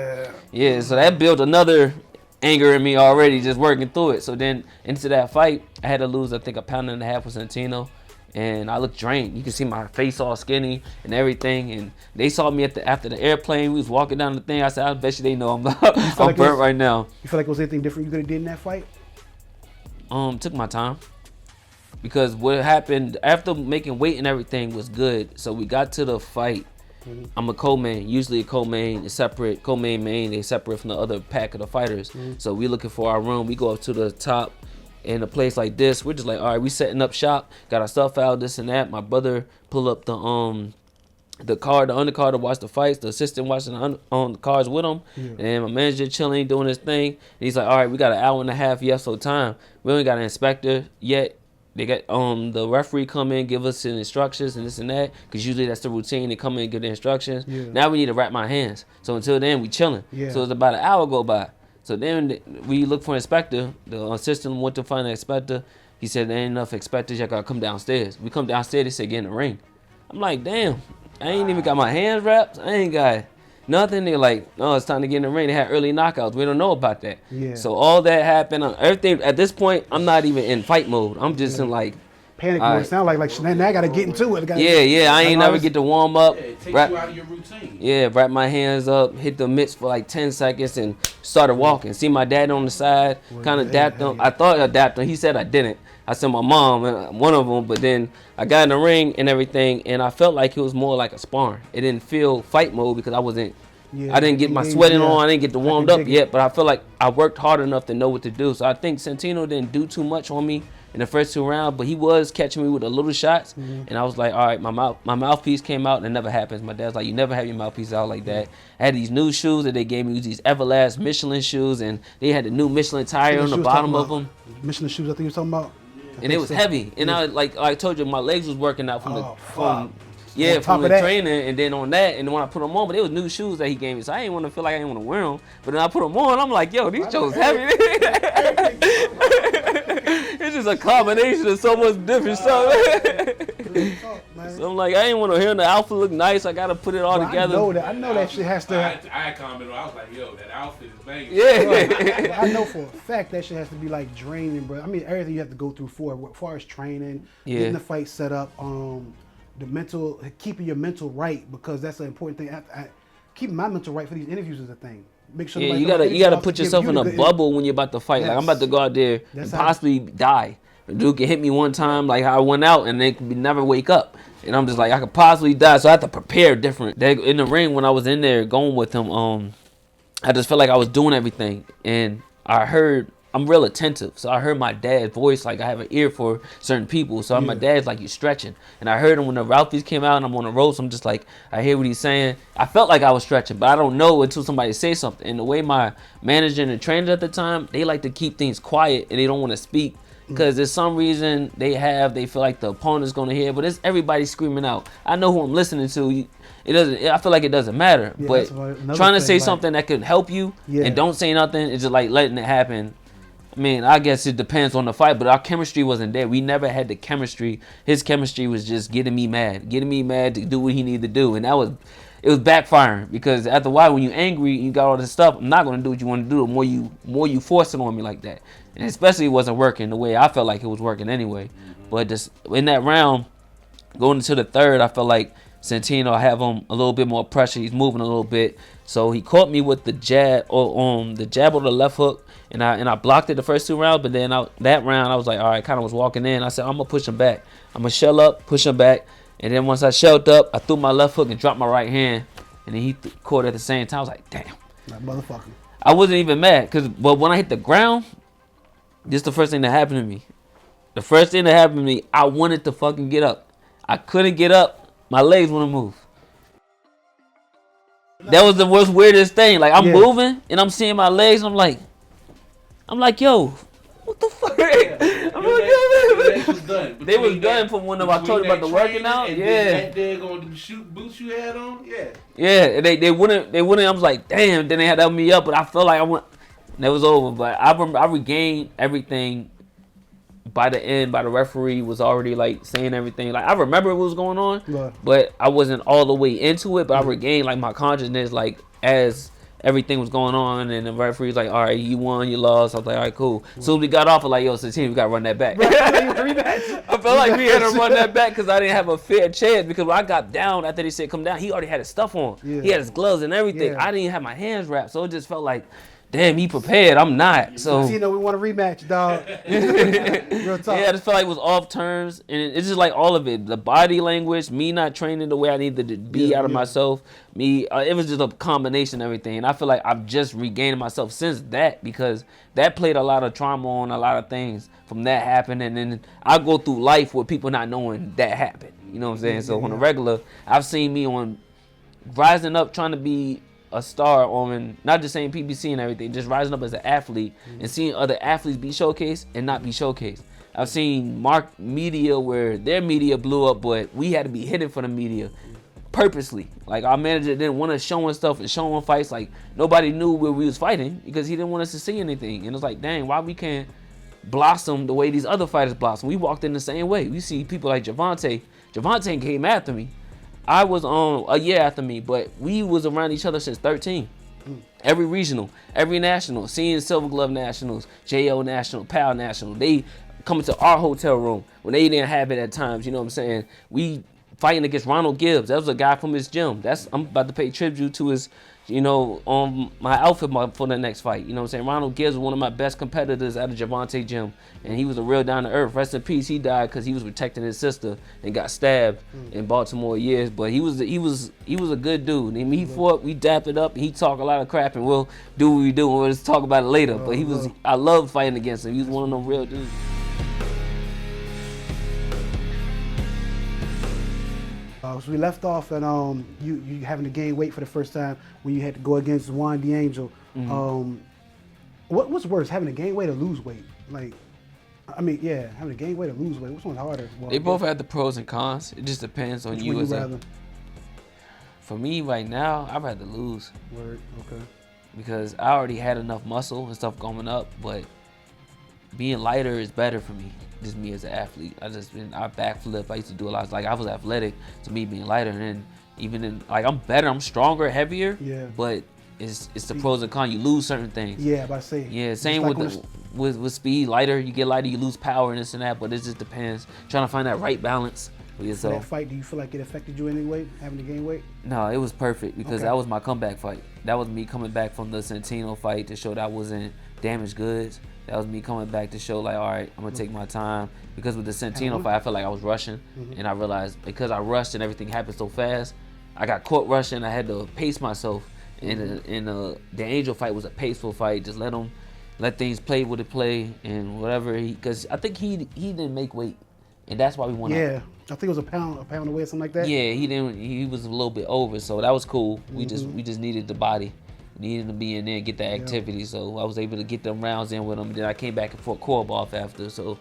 So that built another anger in me already, just working through it. So then into that fight, I had to lose, I think, 1.5 pounds with Santino. And I looked drained. You can see my face all skinny and everything. And they saw me after the airplane. We was walking down the thing. I said, I bet you they know I'm burnt right now. You feel like it was anything different you could have did in that fight? Took my time. Because what happened after making weight and everything was good. So we got to the fight. I'm a co-main. Usually a co-main is separate. Co-main, main, they separate from the other pack of the fighters. So we looking for our room. We go up to the top. In a place like this, we're just like, all right, we setting up shop, got our stuff out, this and that. My brother pull up the undercard to watch the fights. The assistant watching the cards with him, and my manager chilling, doing his thing. And he's like, all right, we got 1.5 hours so time. We only got an inspector yet. They got the referee come in, give us the instructions and this and that, because usually that's the routine. They come in and give the instructions. Now we need to wrap my hands. So until then, we chilling. So it's about 1 hour go by. So then we look for an inspector. The assistant went to find an inspector. He said, there ain't enough inspectors. Y'all gotta come downstairs. We come downstairs. They said, get in the ring. I'm like, damn, I ain't even got my hands wrapped. I ain't got nothing. They're like, no, it's time to get in the ring. They had early knockouts. We don't know about that. So all that happened. Everything at this point, I'm not even in fight mode. I'm just in like panic mode. It sound like now I gotta get into it. I ain't never get to warm up. It takes you out of your routine. Wrap my hands up, hit the mitts for like 10 seconds, and started walking. See my dad on the side, kind of dapped him. I thought I dapped him. He said I didn't. I said my mom, one of them, but then I got in the ring and everything, and I felt like it was more like a sparring. It didn't feel fight mode because I wasn't Yeah, I didn't get my yeah, sweating yeah. on. I didn't get the I warmed can up dig yet, it. but I feel like I worked hard enough to know what to do. So I think Santino didn't do too much on me in the first 2 rounds, but he was catching me with the little shots. And I was like, all right, my mouthpiece came out, and it never happens. My dad's like, you never have your mouthpiece out like that. I had these new shoes that they gave me, these Everlast Michelin shoes, and they had the new Michelin tire on the bottom of them. Michelin shoes, I think you're talking about. And it was heavy. And I like I told you, my legs was working out from On from top the of that. training, and then on that, and when I put them on, but it was new shoes that he gave me, so I didn't want to feel like I didn't want to wear them. But then I put them on, I'm like, yo, these shoes heavy. It's just a combination of so much different stuff. So I'm like, I ain't want to hear the outfit look nice. I gotta put it all together. I know that shit has to. I commented. I was like, yo, that outfit is banging. But I know for a fact that shit has to be like draining, bro. I mean, everything you have to go through for as far as training, getting the fight set up, the mental, keeping your mental right, because that's an important thing. Keeping my mental right for these interviews is a thing. Make sure you gotta put yourself in a bubble when you're about to fight. Like I'm about to go out there and possibly die. The dude can hit me one time, like how I went out, and they could never wake up. And I'm just like, I could possibly die, so I have to prepare different. In the ring, when I was in there going with him, I just felt like I was doing everything, and I'm real attentive, so I heard my dad's voice. Like I have an ear for certain people, so my dad's like, you stretching, and I heard him when the Ralphie's came out, and I'm on the ropes. I'm just like, I hear what he's saying. I felt like I was stretching, but I don't know until somebody says something. And the way my manager and the trainers at the time, they like to keep things quiet and they don't want to speak. Because there's some reason they feel like the opponent's gonna hear, but it's everybody screaming out. I know who I'm listening to. It doesn't. I feel like it doesn't matter. But trying to say something that could help you and don't say nothing is just like letting it happen. I mean, I guess it depends on the fight, but our chemistry wasn't there. We never had the chemistry. His chemistry was just getting me mad to do what he needed to do, and it was backfiring, because after a while, when you're angry, you got all this stuff. I'm not gonna do what you want to do. The more you force it on me like that, and especially it wasn't working the way I felt like it was working anyway. But just in that round, going into the third, I felt like Santino, I have him a little bit more pressure. He's moving a little bit, so he caught me with the jab or the left hook. And I blocked it the first 2 rounds, but then that round I was like, all right, kind of was walking in. I said, I'm gonna push him back. I'm gonna shell up, push him back, and then once I shelled up, I threw my left hook and dropped my right hand, and then he caught it at the same time. I was like, damn, that motherfucker. I wasn't even mad, but when I hit the ground, this is the first thing that happened to me. The first thing that happened to me, I wanted to fucking get up. I couldn't get up. My legs wouldn't move. That was the most weirdest thing. Like I'm moving and I'm seeing my legs, and I'm like, yo, what the fuck? They was done from when I told you about the working out. That daggone boots you had on. Yeah, they wouldn't. I was like, damn. Then they had to help me up, but I felt like I went. That was over. But I regained everything by the end. By the referee was already like saying everything. Like I remember what was going on, but I wasn't all the way into it. But I regained like my consciousness, like as everything was going on, and the referee's like, all right, you won, you lost. I was like, all right, cool. So we got off, like, yo, Santino, we got to run that back. I felt like we had to run that back because I didn't have a fair chance, because when I got down after they said come down, he already had his stuff on. He had his gloves and everything. I didn't have my hands wrapped, so it just felt like, damn, he prepared. I'm not. So we want a rematch, dog. Real talk. Yeah, I just felt like it was off terms, and it's just like all of it. The body language, me not training the way I needed to be out of myself. It was just a combination of everything, and I feel like I've just regained myself since that, because that played a lot of trauma on a lot of things from that happened, and then I go through life with people not knowing that happened. You know what I'm saying? So on a regular, I've seen me on rising up, trying to be a star on not just saying PBC and everything, just rising up as an athlete and seeing other athletes be showcased and not be showcased. I've seen media where their media blew up, but we had to be hidden for the media purposely. Like our manager didn't want us showing stuff and showing fights. Like nobody knew where we was fighting because he didn't want us to see anything. And it's like, dang, why we can't blossom the way these other fighters blossom? We walked in the same way. We see people like Javante. Javante came after me. I was on a year after me, but we was around each other since 13. Every regional, every national, seeing Silver Glove Nationals, JO National, PAL National, they come to our hotel room when they didn't have it at times, you know what I'm saying? We fighting against Ronald Gibbs. That was a guy from his gym. I'm about to pay tribute to his, my outfit for the next fight. You know what I'm saying? Ronald Gibbs was one of my best competitors out of Javante gym, and he was a real down to earth. Rest in peace. He died because he was protecting his sister and got stabbed in Baltimore years. But he was a good dude. I mean, he fought. We dapped it up. He talked a lot of crap, and we'll do what we do. We'll just talk about it later. But I loved fighting against him. He was one of them real dudes. So we left off at you having to gain weight for the first time when you had to go against Juan the Angel. What's worse, having to gain weight or lose weight? Like, I mean, yeah, having to gain weight or lose weight. Which one's harder? Well, they both have the pros and cons. It just depends on you as a. For me right now, I'd rather lose. Word, okay. Because I already had enough muscle and stuff going up, but being lighter is better for me. Just me as an athlete. I backflip. I used to do a lot. Like I was athletic, to me being lighter, and then even in I'm better, I'm stronger, heavier. Yeah. But it's the pros and cons. You lose certain things. Yeah, about to say. Yeah, same with speed. Lighter, you get lighter, you lose power and this and that. But it just depends. Trying to find that right balance for yourself. That fight, do you feel like it affected you in any way, having to gain weight? No, it was perfect because that was my comeback fight. That was me coming back from the Santino fight to show that I wasn't damaged goods. That was me coming back to show all right, I'm gonna take my time. Because with the Santino fight, I felt like I was rushing, and I realized because I rushed and everything happened so fast, I got caught rushing. I had to pace myself. And the Angel fight was a paceful fight. Just let things play with it play and whatever. Because I think he didn't make weight, and that's why we won. Yeah, I think it was a pound away or something like that. Yeah, he didn't. He was a little bit over, so that was cool. We just needed the body. Needed to be in there and get that activity, so I was able to get them rounds in with him. Then I came back and fought Korb after, so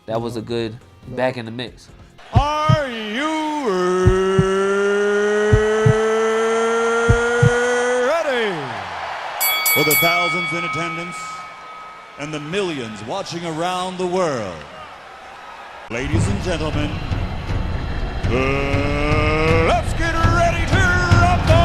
that was a good back in the mix. Are you ready? For the thousands in attendance and the millions watching around the world, ladies and gentlemen, let's get ready to rumble!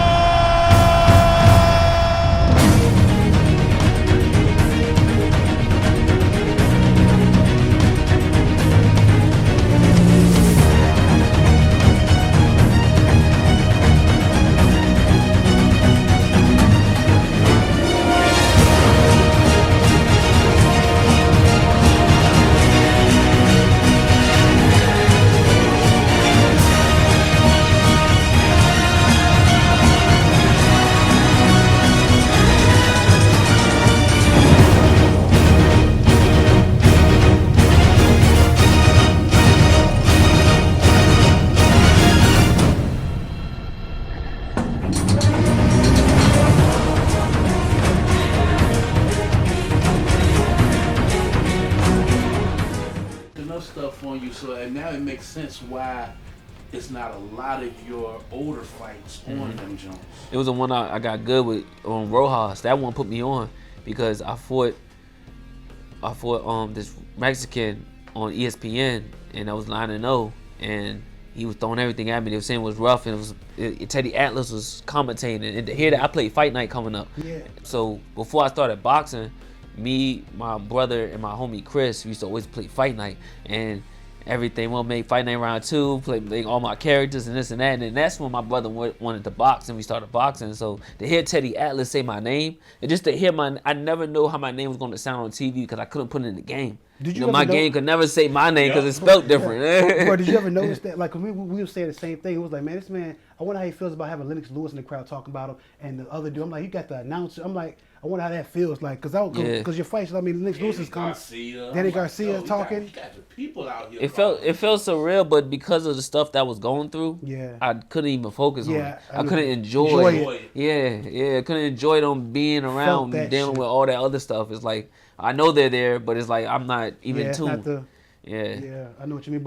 Stuff on you, so and now it makes sense why it's not a lot of your older fights on them Jones. It was the one I got good with on Rojas. That one put me on because I fought this Mexican on ESPN and I was 9-0 and he was throwing everything at me. They were saying it was rough and Teddy Atlas was commentating, and to hear that, I played Fight Night coming up. Yeah. So before I started boxing, me, my brother, and my homie Chris, we used to always play Fight Night and everything. We'll make Fight Night round 2, play all my characters and this and that. And then that's when my brother wanted to box and we started boxing. So to hear Teddy Atlas say my name, and just to hear I never know how my name was going to sound on TV because I couldn't put it in the game. Did you my game could never say my name because it's spelled different. Bro, did you ever notice that? Like, we were saying the same thing. It was like, man, this man, I wonder how he feels about having Lennox Lewis in the crowd talking about him. And the other dude, I'm like, you got the announcer. I'm like, I wonder how that feels like. Because your fights, I mean, Lennox Lewis is coming. Danny Garcia talking. You got the people out here. It felt surreal, but because of the stuff that was going through, I couldn't even focus on it. I couldn't enjoy it. Yeah, I couldn't enjoy them being around, dealing with all that other stuff. It's like, I know they're there, but it's like I'm not even tuned. Yeah, I know what you mean.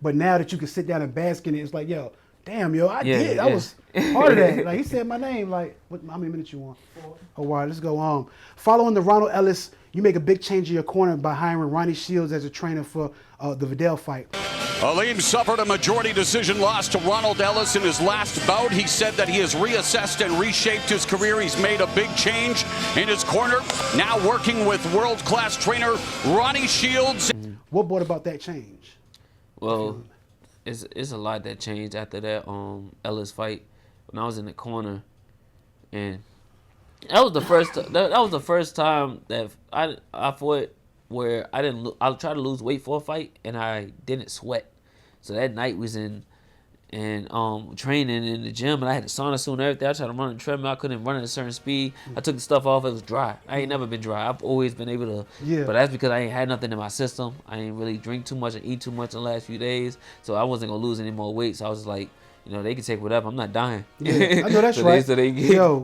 But now that you can sit down and bask in it, it's like, yo, damn, yo, I did. I was part of that. Like, he said my name. Like, how many minutes you want? 4. Oh, wow, let's go on. Following the Ronald Ellis, you make a big change in your corner by hiring Ronnie Shields as a trainer for the Vidal fight. Aleem suffered a majority decision loss to Ronald Ellis in his last bout. He said that he has reassessed and reshaped his career. He's made a big change in his corner, now working with world-class trainer Ronnie Shields. What brought about that change? Well, it's a lot that changed after that Ellis fight when I was in the corner, and that was the first time that I fought where I tried to lose weight for a fight and I didn't sweat. So that night was in training in the gym, and I had the sauna suit and everything. I tried to run the treadmill. I couldn't run at a certain speed. I took the stuff off. It was dry. I ain't never been dry. I've always been able to. Yeah. But that's because I ain't had nothing in my system. I ain't really drink too much and eat too much in the last few days. So I wasn't going to lose any more weight. So I was like, they can take whatever. I'm not dying. Yeah, I know that's so right. They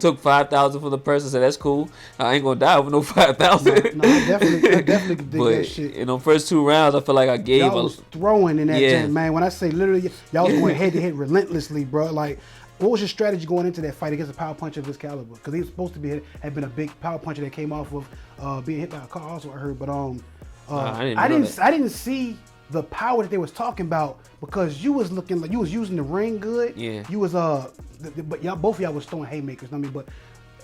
took 5,000 for the person. So that's cool. I ain't going to die with no 5,000. No, I definitely dig that shit. In the first 2 rounds, I feel like I gave. Y'all was throwing in that gym, man. When I say literally, y'all was going head to head relentlessly, bro. Like, what was your strategy going into that fight against a power puncher of this caliber? Because he was supposed to have been a big power puncher that came off of being hit by a car. Also, I heard, but I didn't see the power that they was talking about because you was looking like you was using the ring good. Yeah. You was but y'all both of y'all was throwing haymakers. I mean, but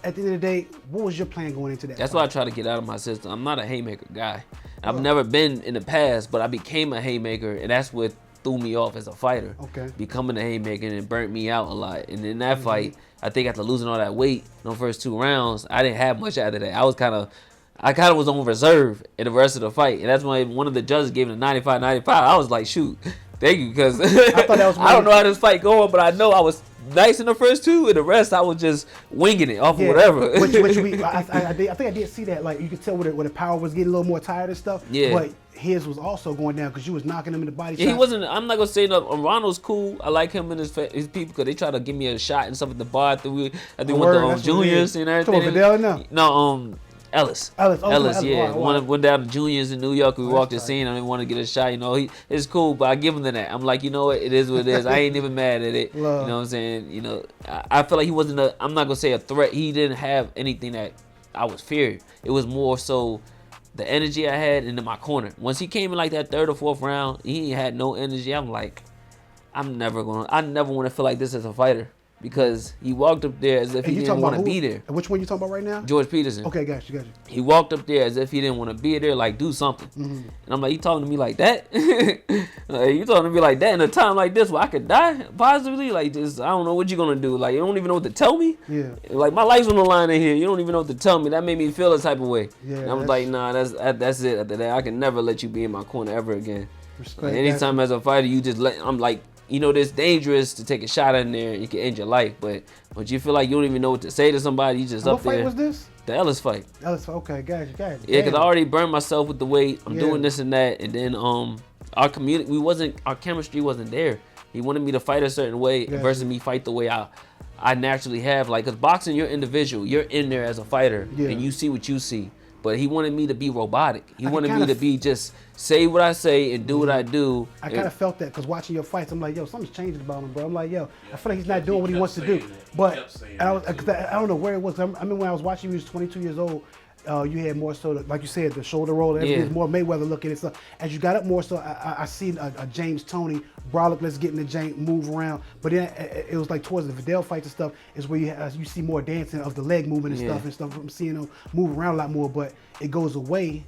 at the end of the day, what was your plan going into that? That's fight? why I try to get out of my system. I'm not a haymaker guy. I've never been in the past, but I became a haymaker, and that's what threw me off as a fighter. Okay. Becoming a haymaker and it burnt me out a lot. And in that fight, I think after losing all that weight in the first 2 rounds, I didn't have much after that. I kind of was on reserve in the rest of the fight. And that's why one of the judges gave it a 95-95. I was like, shoot, thank you, because I don't know how this fight going, but I know I was nice in the first 2, and the rest I was just winging it off of whatever. I think I did see that. Like, you could tell where the power was getting a little more tired and stuff. Yeah. But his was also going down because you was knocking him in the body. Yeah, he wasn't. I'm not gonna say no. Ronald's cool. I like him and his people because they try to give me a shot and stuff at the bar after we went to juniors and everything. Vidal now? No, Ellis. Ellis, yeah. Wow. Went down to juniors in New York. We walked the scene and they wanted to get a shot. It's cool, but I give him that. I'm like, you know what? It is what it is. I ain't even mad at it. Love. You know what I'm saying? I feel like he wasn't I'm not gonna say a threat. He didn't have anything that I was feared. It was more so the energy I had into my corner. Once he came in like that 3rd or 4th round, he had no energy. I'm like, I never want to feel like this as a fighter. Because he walked up there as if he didn't want to be there. Which one you talking about right now? George Peterson. Okay, got you. He walked up there as if he didn't want to be there, like, do something. And I'm like, you talking to me like that? Like, you talking to me like that in a time like this where I could die positively? Like, just, I don't know what you're going to do. Like, you don't even know what to tell me? Yeah. Like, my life's on the line in here. You don't even know what to tell me. That made me feel a type of way. Yeah, and I'm like, nah, that's it. After that, I can never let you be in my corner ever again. Respect. Like, anytime as a fighter, you just I'm like, it's dangerous to take a shot in there and you can end your life. But you feel like you don't even know what to say to somebody, you just up there. What fight was this? The Ellis fight. Okay, got you. Yeah, because I already burned myself with the weight. I'm doing this and that. And then our chemistry wasn't there. He wanted me to fight a certain way versus me fight the way I naturally have. Like, because boxing, you're individual. You're in there as a fighter and you see what you see. But he wanted me to be robotic. He wanted me to be just say what I say and do what I do. I kind of felt that because watching your fights, I'm like, yo, something's changing about him, bro. I'm like, yo, I feel like he's not doing what he wants to do. But I don't know where it was. I mean, when I was watching you, he was 22 years old. You had more so, like you said, the shoulder roll. Everything was more Mayweather looking and stuff. As you got up more so, I seen a James Toney, brolic, let's get in the jank, move around. But then it was like towards the Vidal fights and stuff, is where you see more dancing of the leg movement and stuff. I'm seeing him move around a lot more, but it goes away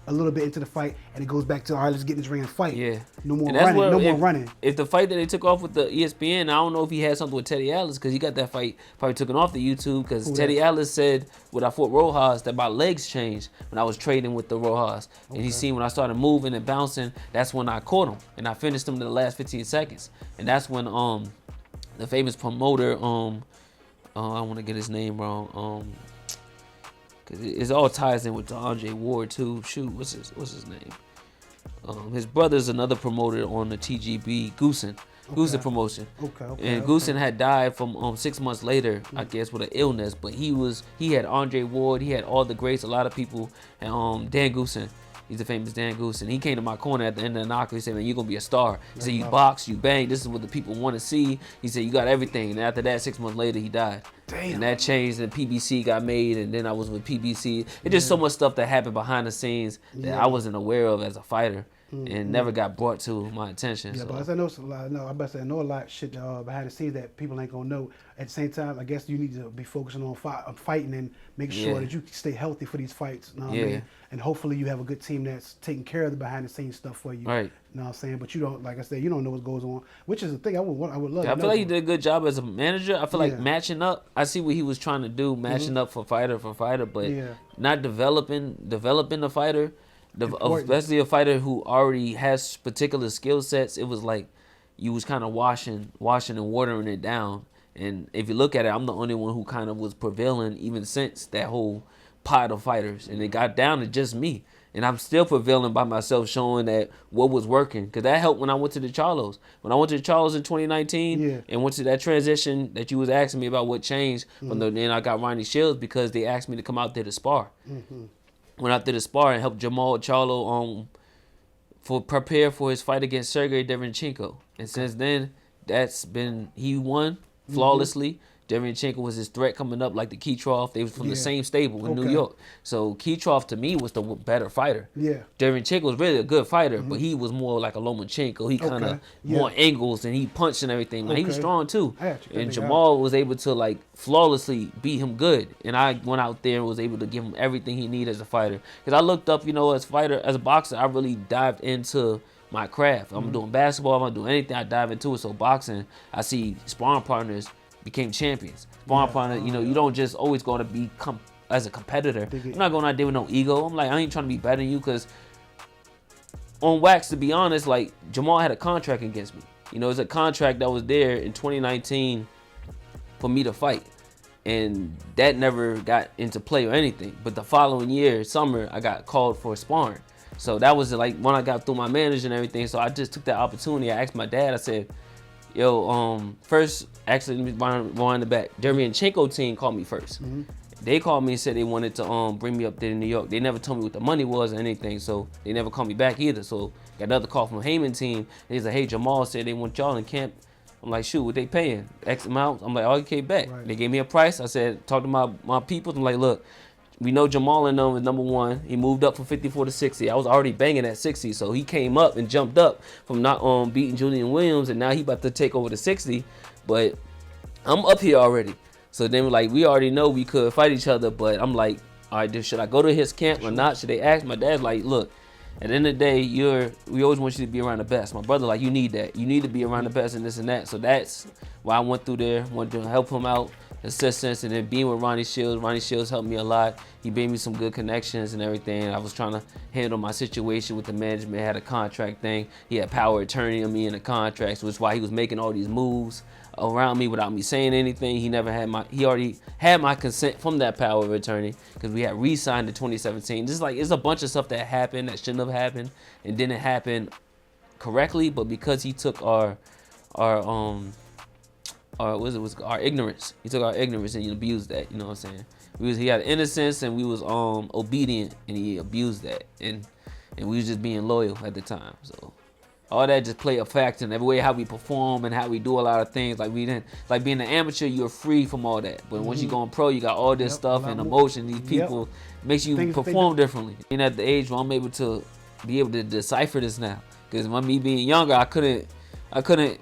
a little bit into the fight, and it goes back to, all right, let's get in this ring and fight. Yeah. No more running. More running. If the fight that they took off with the ESPN, I don't know if he had something with Teddy Atlas, because he got that fight probably taken off the YouTube, because Teddy Atlas said when I fought Rojas that my legs changed when I was trading with the Rojas. And he seen when I started moving and bouncing, that's when I caught him. And I finished him in the last 15 seconds. And that's when the famous promoter, I want to get his name wrong, cause it all ties in with the Andre Ward too. Shoot, what's his name? His brother's another promoter on the TGB, Goosen promotion. And Goosen had died from 6 months later, I guess, with an illness. But he had Andre Ward, he had all the greats, a lot of people, and Dan Goosen. He's the famous Dan Goosen. He came to my corner at the end of the knockout. He said, man, you're going to be a star. He said, you box, you bang. This is what the people want to see. He said, you got everything. And after that, 6 months later, he died. Damn. And that changed, and PBC got made, and then I was with PBC. It's just so much stuff that happened behind the scenes that I wasn't aware of as a fighter. and never got brought to my attention. Yeah, so. but I know a lot. No, I bet I know a lot of shit behind the scenes that people ain't gonna know. At the same time, I guess you need to be focusing on fighting and making sure that you stay healthy for these fights. You know what I mean? And hopefully you have a good team that's taking care of the behind the scenes stuff for you. Right. You know what I'm saying? But you don't, like I said, you don't know what goes on, which is the thing I would love. I feel like he did a good job as a manager. I feel like matching up. I see what he was trying to do, matching up for fighter, but not developing the fighter. Especially a fighter who already has particular skill sets. It was like you was kind of washing and watering it down. And if you look at it, I'm the only one who kind of was prevailing even since that whole pot of fighters. And it got down to just me. And I'm still prevailing by myself, showing that what was working. Because that helped when I went to the Charlos. When I went to the Charlos in 2019 and went to that transition that you was asking me about what changed, then I got Ronnie Shields because they asked me to come out there to spar. Went out there to spar and helped Jamal Charlo prepare for his fight against Sergey Derenchenko. And since then, he won flawlessly. Derenchenko was his threat coming up, like the Kitrov. They was from the same stable in New York. So Kitrov, to me, was the better fighter. Derenchenko was really a good fighter, but he was more like a Lomachenko. He kind of more angles, and he punched and everything. He was strong, too. And Jamal was able to, like, flawlessly beat him good. And I went out there and was able to give him everything he needed as a fighter. Because I looked up, as a boxer, I really dived into my craft. I'm doing basketball, I'm doing anything, I dive into it. So boxing, I see sparring partners became champions. Sparring partner, you don't just always going to be as a competitor. I'm not going out there with no ego. I'm like, I ain't trying to be better than you, because on wax, to be honest, like, Jamal had a contract against me. It's a contract that was there in 2019 for me to fight. And that never got into play or anything. But the following year, summer, I got called for sparring. So that was like when I got through my manager and everything. So I just took that opportunity. I asked my dad, I said, first, actually, let me wind the back. Derenchenko team called me first. They called me and said they wanted to bring me up there to New York. They never told me what the money was or anything, so they never called me back either. So got another call from Heyman team. And he's like, hey, Jamal said they want y'all in camp. I'm like, shoot, what they paying? X amount? I'm like, oh, you came back. They gave me a price. I said, talk to my people. I'm like, look, we know Jamal and them is number one. He moved up from 54 to 60. I was already banging at 60, so he came up and jumped up from not beating Julian Williams, and now he about to take over to 60. But I'm up here already. So then we already know we could fight each other, but I'm like, all right, should I go to his camp or not? Should they ask? My dad's like, look, at the end of the day, we always want you to be around the best. My brother, like, you need that. You need to be around the best and this and that. So that's why I went through there, wanted to help him out, assistance, and then being with Ronnie Shields. Ronnie Shields helped me a lot. He gave me some good connections and everything. I was trying to handle my situation with the management. Had a contract thing. He had power of attorney on me in the contracts, which is why he was making all these moves around me without me saying anything. He already had my consent from that power of attorney, because we had re-signed in 2017. Just like, it's a bunch of stuff that happened that shouldn't have happened and didn't happen correctly, but because he took our ignorance. He took our ignorance and he abused that. You know what I'm saying? He had innocence and we was obedient, and he abused that, and we was just being loyal at the time. So all that just play a factor in every way how we perform and how we do a lot of things. Like, we didn't, like, being an amateur, you're free from all that. But once you go on pro, you got all this stuff and emotion. These people makes you perform differently. And at the age where I'm able to decipher this now, because me being younger, I couldn't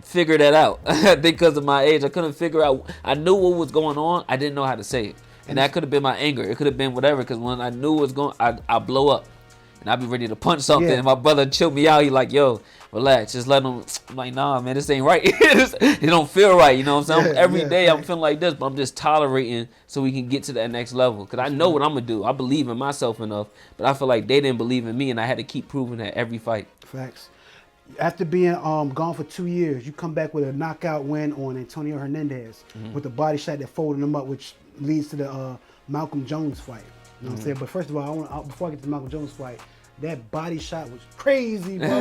figure that out. Because of my age, I couldn't figure out. I knew what was going on. I didn't know how to say it. And that could have been my anger. It could have been whatever. Because when I knew what was going, I blow up. And I'd be ready to punch something. And my brother chilled me out. He like, yo, relax. Just let him. I'm like, nah, man, this ain't right. It don't feel right. You know what I'm saying? Every day I'm feeling like this. But I'm just tolerating so we can get to that next level. Because I know what I'm going to do. I believe in myself enough. But I feel like they didn't believe in me. And I had to keep proving that every fight. Facts. After being gone for 2 years, you come back with a knockout win on Antonio Hernandez with the body shot that folded him up, which leads to the Malcolm Jones fight. You know what I'm saying? But first of all, before I get to the Malcolm Jones fight, that body shot was crazy, bro.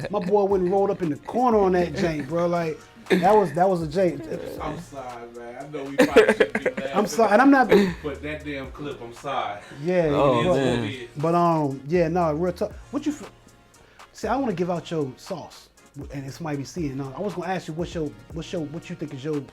My boy went and rolled up in the corner on that jank, bro. Like, that was a jank. I'm sorry, man. I know we probably shouldn't be laughing. I'm sorry, and I'm not. But that damn clip, I'm sorry. Yeah. Real talk. What you? See, I want to give out your sauce, and it's might be seeing. I was gonna ask you what you think is your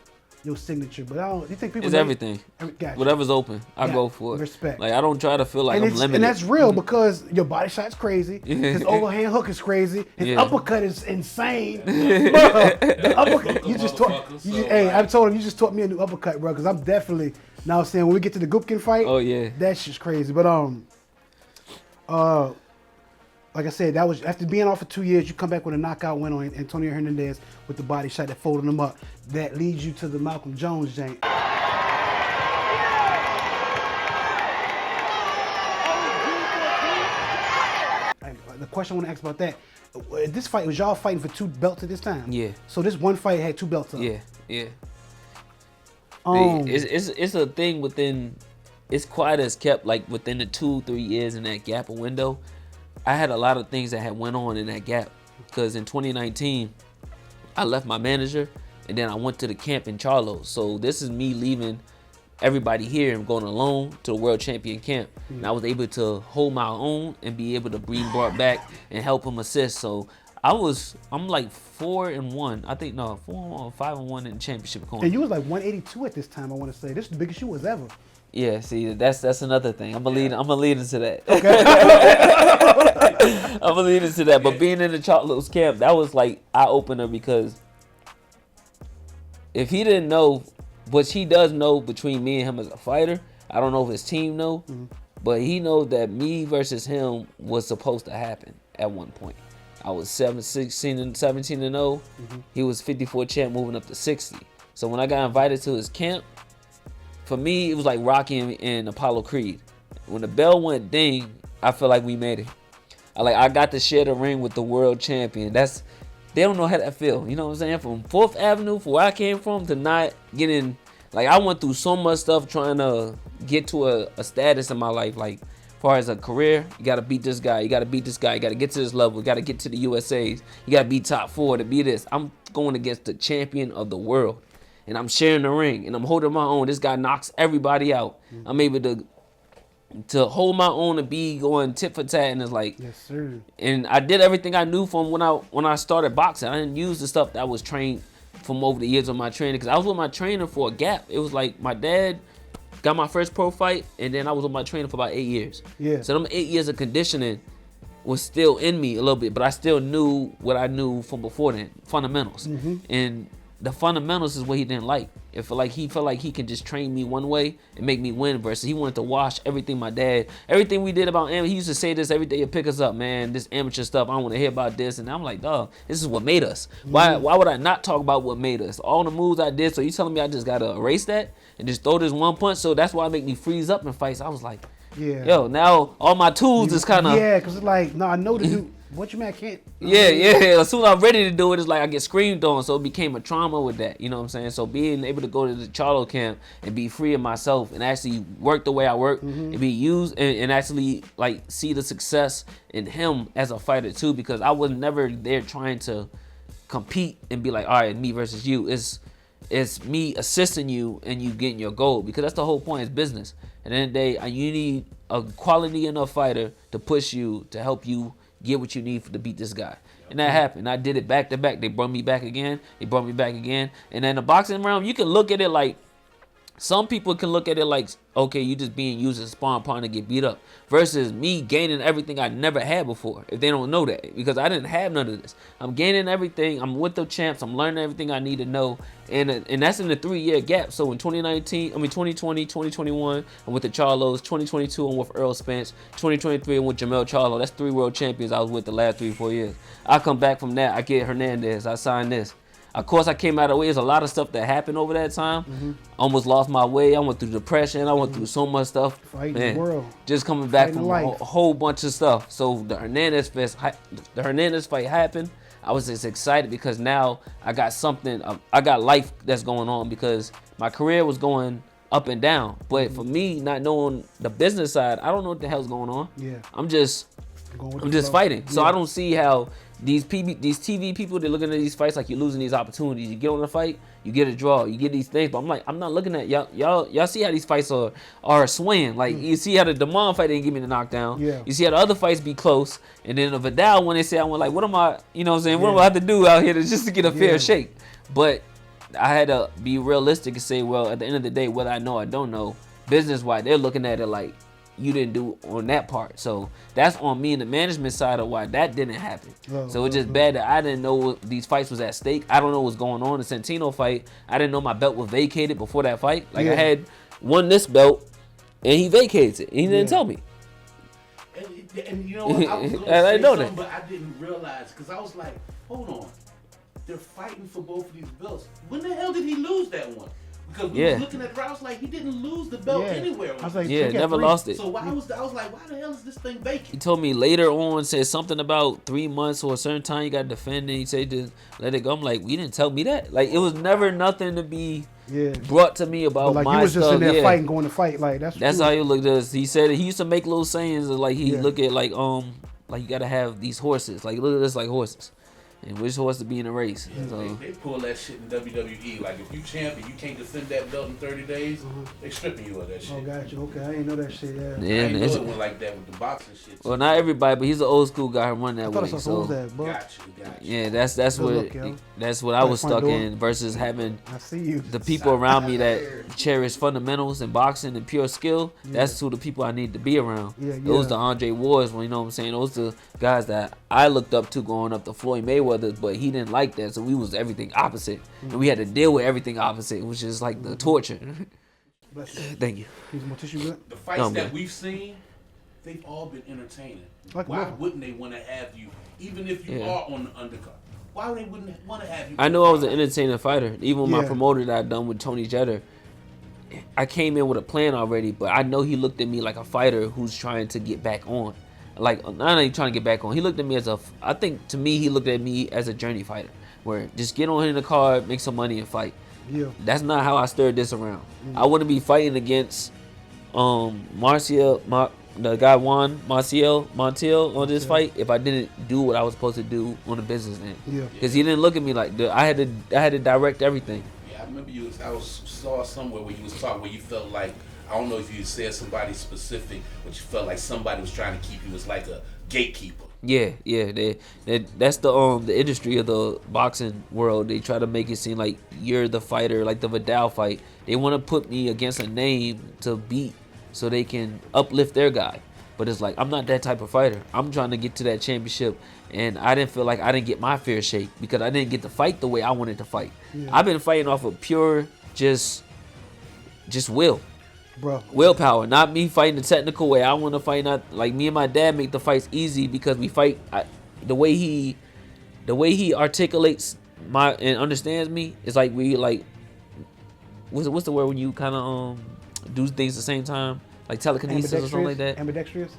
your signature. But I don't. You think people? It's everything. Gotcha. Whatever's open, I go for it. Respect. Like I don't try to feel like I'm limited. And that's real because your body shot's crazy. His overhand hook is crazy. His uppercut is insane. The uppercut, you just taught. Hey, I told him you just taught me a new uppercut, bro. Because I'm definitely now saying when we get to the Gupkin fight. Oh yeah. That shit's crazy. But like I said, that was after being off for 2 years. You come back with a knockout win on Antonio Hernandez with the body shot that folded him up. That leads you to the Malcolm Jones jank. The question I want to ask about that: this fight was y'all fighting for 2 belts at this time? Yeah. So this one fight had 2 belts up. Yeah. It's a thing within. It's quiet as kept like within the 2-3 years in that gap of window. I had a lot of things that had went on in that gap because in 2019, I left my manager and then I went to the camp in Charlo. So this is me leaving everybody here and going alone to the world champion camp. And I was able to hold my own and be able to bring Bart back and help him assist. So I'm like 4-1. I think 5-1 in the championship corner. And you was like 182 at this time. I want to say this is the biggest you was ever. Yeah, see, that's another thing. I'm gonna lead into that. Okay. I'm gonna lead into that. But being in the Charlo's camp, that was like eye opener because if he didn't know, which he does know between me and him as a fighter, I don't know if his team know, but he knows that me versus him was supposed to happen at one point. I was 17-0. He was 54 champ, moving up to 60. So when I got invited to his camp, for me, it was like Rocky and Apollo Creed. When the bell went ding, I feel like we made it. I got to share the ring with the world champion. They don't know how that feel. You know what I'm saying? From 4th Avenue, from where I came from, to not getting, I went through so much stuff trying to get to a status in my life. Like, as far as a career, you got to beat this guy. You got to beat this guy. You got to get to this level. You got to get to the USAs. You got to be top 4 to be this. I'm going against the champion of the world. And I'm sharing the ring, and I'm holding my own. This guy knocks everybody out. I'm able to hold my own and be going tit for tat, and it's like, yes, sir. And I did everything I knew from when I started boxing. I didn't use the stuff that I was trained from over the years of my training, because I was with my trainer for a gap. It was like my dad got my first pro fight, and then I was with my trainer for about 8 years. Yeah. So them 8 years of conditioning was still in me a little bit, but I still knew what I knew from before then, fundamentals. And the fundamentals is what he didn't like. He felt like he can just train me one way and make me win, versus he wanted to wash everything everything we did about amateur. He used to say this every day, he'd pick us up, man, this amateur stuff, I don't want to hear about this. And I'm like, dog, this is what made us. Why would I not talk about what made us? All the moves I did, so you telling me I just got to erase that and just throw this one punch? So that's why it make me freeze up in fights. I was like, yo, now all my tools is kind of... Yeah, because it's like, no, I know the dude. What you mean I can't? Yeah. As soon as I'm ready to do it, it's like I get screamed on. So it became a trauma with that. You know what I'm saying? So being able to go to the Charlo camp and be free of myself and actually work the way I work and be used and actually see the success in him as a fighter too, because I was never there trying to compete and be like, all right, me versus you. It's me assisting you and you getting your goal, because that's the whole point. It's business. At the end of the day, you need a quality enough fighter to push you, to help you get what you need to beat this guy. And that happened. I did it back to back. They brought me back again. They brought me back again. And in the boxing realm, you can look at it like, some people can look at it like, okay, you just being used as a sparring partner to get beat up, versus me gaining everything I never had before, if they don't know that, because I didn't have none of this. I'm gaining everything. I'm with the champs. I'm learning everything I need to know. And that's in the 3-year gap. So in 2020, 2021, I'm with the Charlos. 2022, I'm with Earl Spence. 2023, I'm with Jamel Charlo. That's 3 world champions I was with the last 3-4 years. I come back from that. I get Hernandez. I sign this. Of course, I came out of the way. There's a lot of stuff that happened over that time. Almost lost my way. I went through depression. I went through so much stuff. Fighting the world. Just coming back Fighting from a whole bunch of stuff. So the Hernandez fight happened. I was just excited because now I got something. I got life that's going on, because my career was going up and down. But for me, not knowing the business side, I don't know what the hell's going on. Yeah. I'm just fighting. So I don't see how these TV people, they're looking at these fights like you're losing these opportunities. You get on the fight, you get a draw, you get these things. But I'm like, I'm not looking at y'all see how these fights are swaying. Like you see how the Damon fight didn't give me the knockdown. Yeah. You see how the other fights be close. And then the Vidal, when they say, I went like, what am I, you know what I'm saying? What do I have to do out here just to get a fair shake? But I had to be realistic and say, well, at the end of the day, whether I know or don't know, business-wise, they're looking at it like you didn't do on that part. So that's on me and the management side of why that didn't happen. So it's just bad that I didn't know these fights was at stake. I don't know what's going on. The Santino fight, I didn't know my belt was vacated before that fight. Like I had won this belt and he vacates it. He didn't tell me. And you know what? I was going to I say know something, that. but I didn't realize because I was like, hold on. They're fighting for both of these belts. When the hell did he lose that one? Because we was looking at it, I was like, he didn't lose the belt anywhere. I was like, never lost it. So I was like, why the hell is this thing vacant? He told me later on, said something about 3 months or a certain time you got to defend it. He said to let it go. I'm like, you didn't tell me that. Like, it was never nothing to be brought to me about like my you was just stuff. in there fighting, going to fight. Like that's how he looked at us. He said he used to make little sayings of, like he look at like you got to have these horses. Like, look at this like horses. And which horse to be in a race. Yeah, So they pull that shit in WWE. Like, if you champion, you can't defend that belt in 30 days, they stripping you of that shit. Oh, gotcha. Okay, I didn't know that shit. I didn't know it went like that with the boxing shit. Well, not everybody, but he's an old school guy who run that way. So Gotcha. yeah, that's what I was stuck in versus having the people around me that cherish fundamentals and boxing and pure skill. That's who the people I need to be around. Those the Andre Wards, you know what I'm saying? Those the guys that I looked up to going up to Floyd Mayweather, but he didn't like that, so we was everything opposite, and we had to deal with everything opposite, which is like the torture. Thank you. The fights that we've seen, they've all been entertaining. Why wouldn't they want to have you, even if you are on the undercard? Why would they wouldn't want to have you? I know I was an entertaining fighter. Even with my promoter that I done with Tony Jeter, I came in with a plan already, but I know he looked at me like a fighter who's trying to get back on. Like, not only trying to get back on, he looked at me as I think to me, he looked at me as a journey fighter, where just get on in the card, make some money and fight. Yeah. That's not how I stirred this around. I wouldn't be fighting against the guy Juan Montiel on this fight if I didn't do what I was supposed to do on the business end. Yeah. Because he didn't look at me like that. I had to direct everything. Yeah, I remember saw somewhere where you was talking where you felt like, I don't know if you said somebody specific, but you felt like somebody was trying to keep you as like a gatekeeper. Yeah. That's the industry of the boxing world. They try to make it seem like you're the fighter, like the Vidal fight. They want to put me against a name to beat so they can uplift their guy. But it's like, I'm not that type of fighter. I'm trying to get to that championship, and I didn't feel like I didn't get my fair shake because I didn't get to fight the way I wanted to fight. I've been fighting off of pure just will. Bro. Willpower, not me fighting the technical way I want to fight. Not like me and my dad make the fights easy because we fight. The way he articulates and understands me is like we like. What's the word when you kind of do things at the same time, like telekinesis or something like that? Ambidextrous.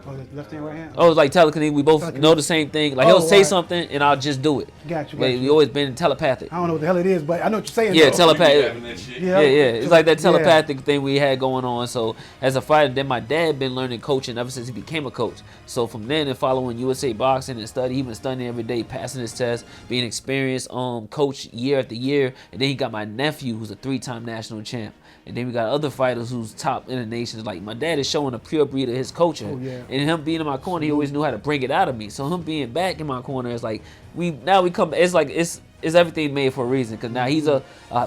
Oh, left hand, right hand. Oh, it's like telekinesis. We both know the same thing. Like he'll say something and I'll just do it. Gotcha. We always been telepathic. I don't know what the hell it is, but I know what you're saying. Yeah, though. telepathic. Yeah. It's like that telepathic thing we had going on. So as a fighter, then my dad been learning coaching ever since he became a coach. So from then and following USA Boxing and study, he been studying every day, passing his tests, being experienced coach year after year. And then he got my nephew who's a 3-time national champ. And then we got other fighters who's top in the nation. Like, my dad is showing a pure breed of his culture. Oh, yeah. And him being in my corner, he always knew how to bring it out of me. So him being back in my corner is like, it's everything made for a reason. Because now he's a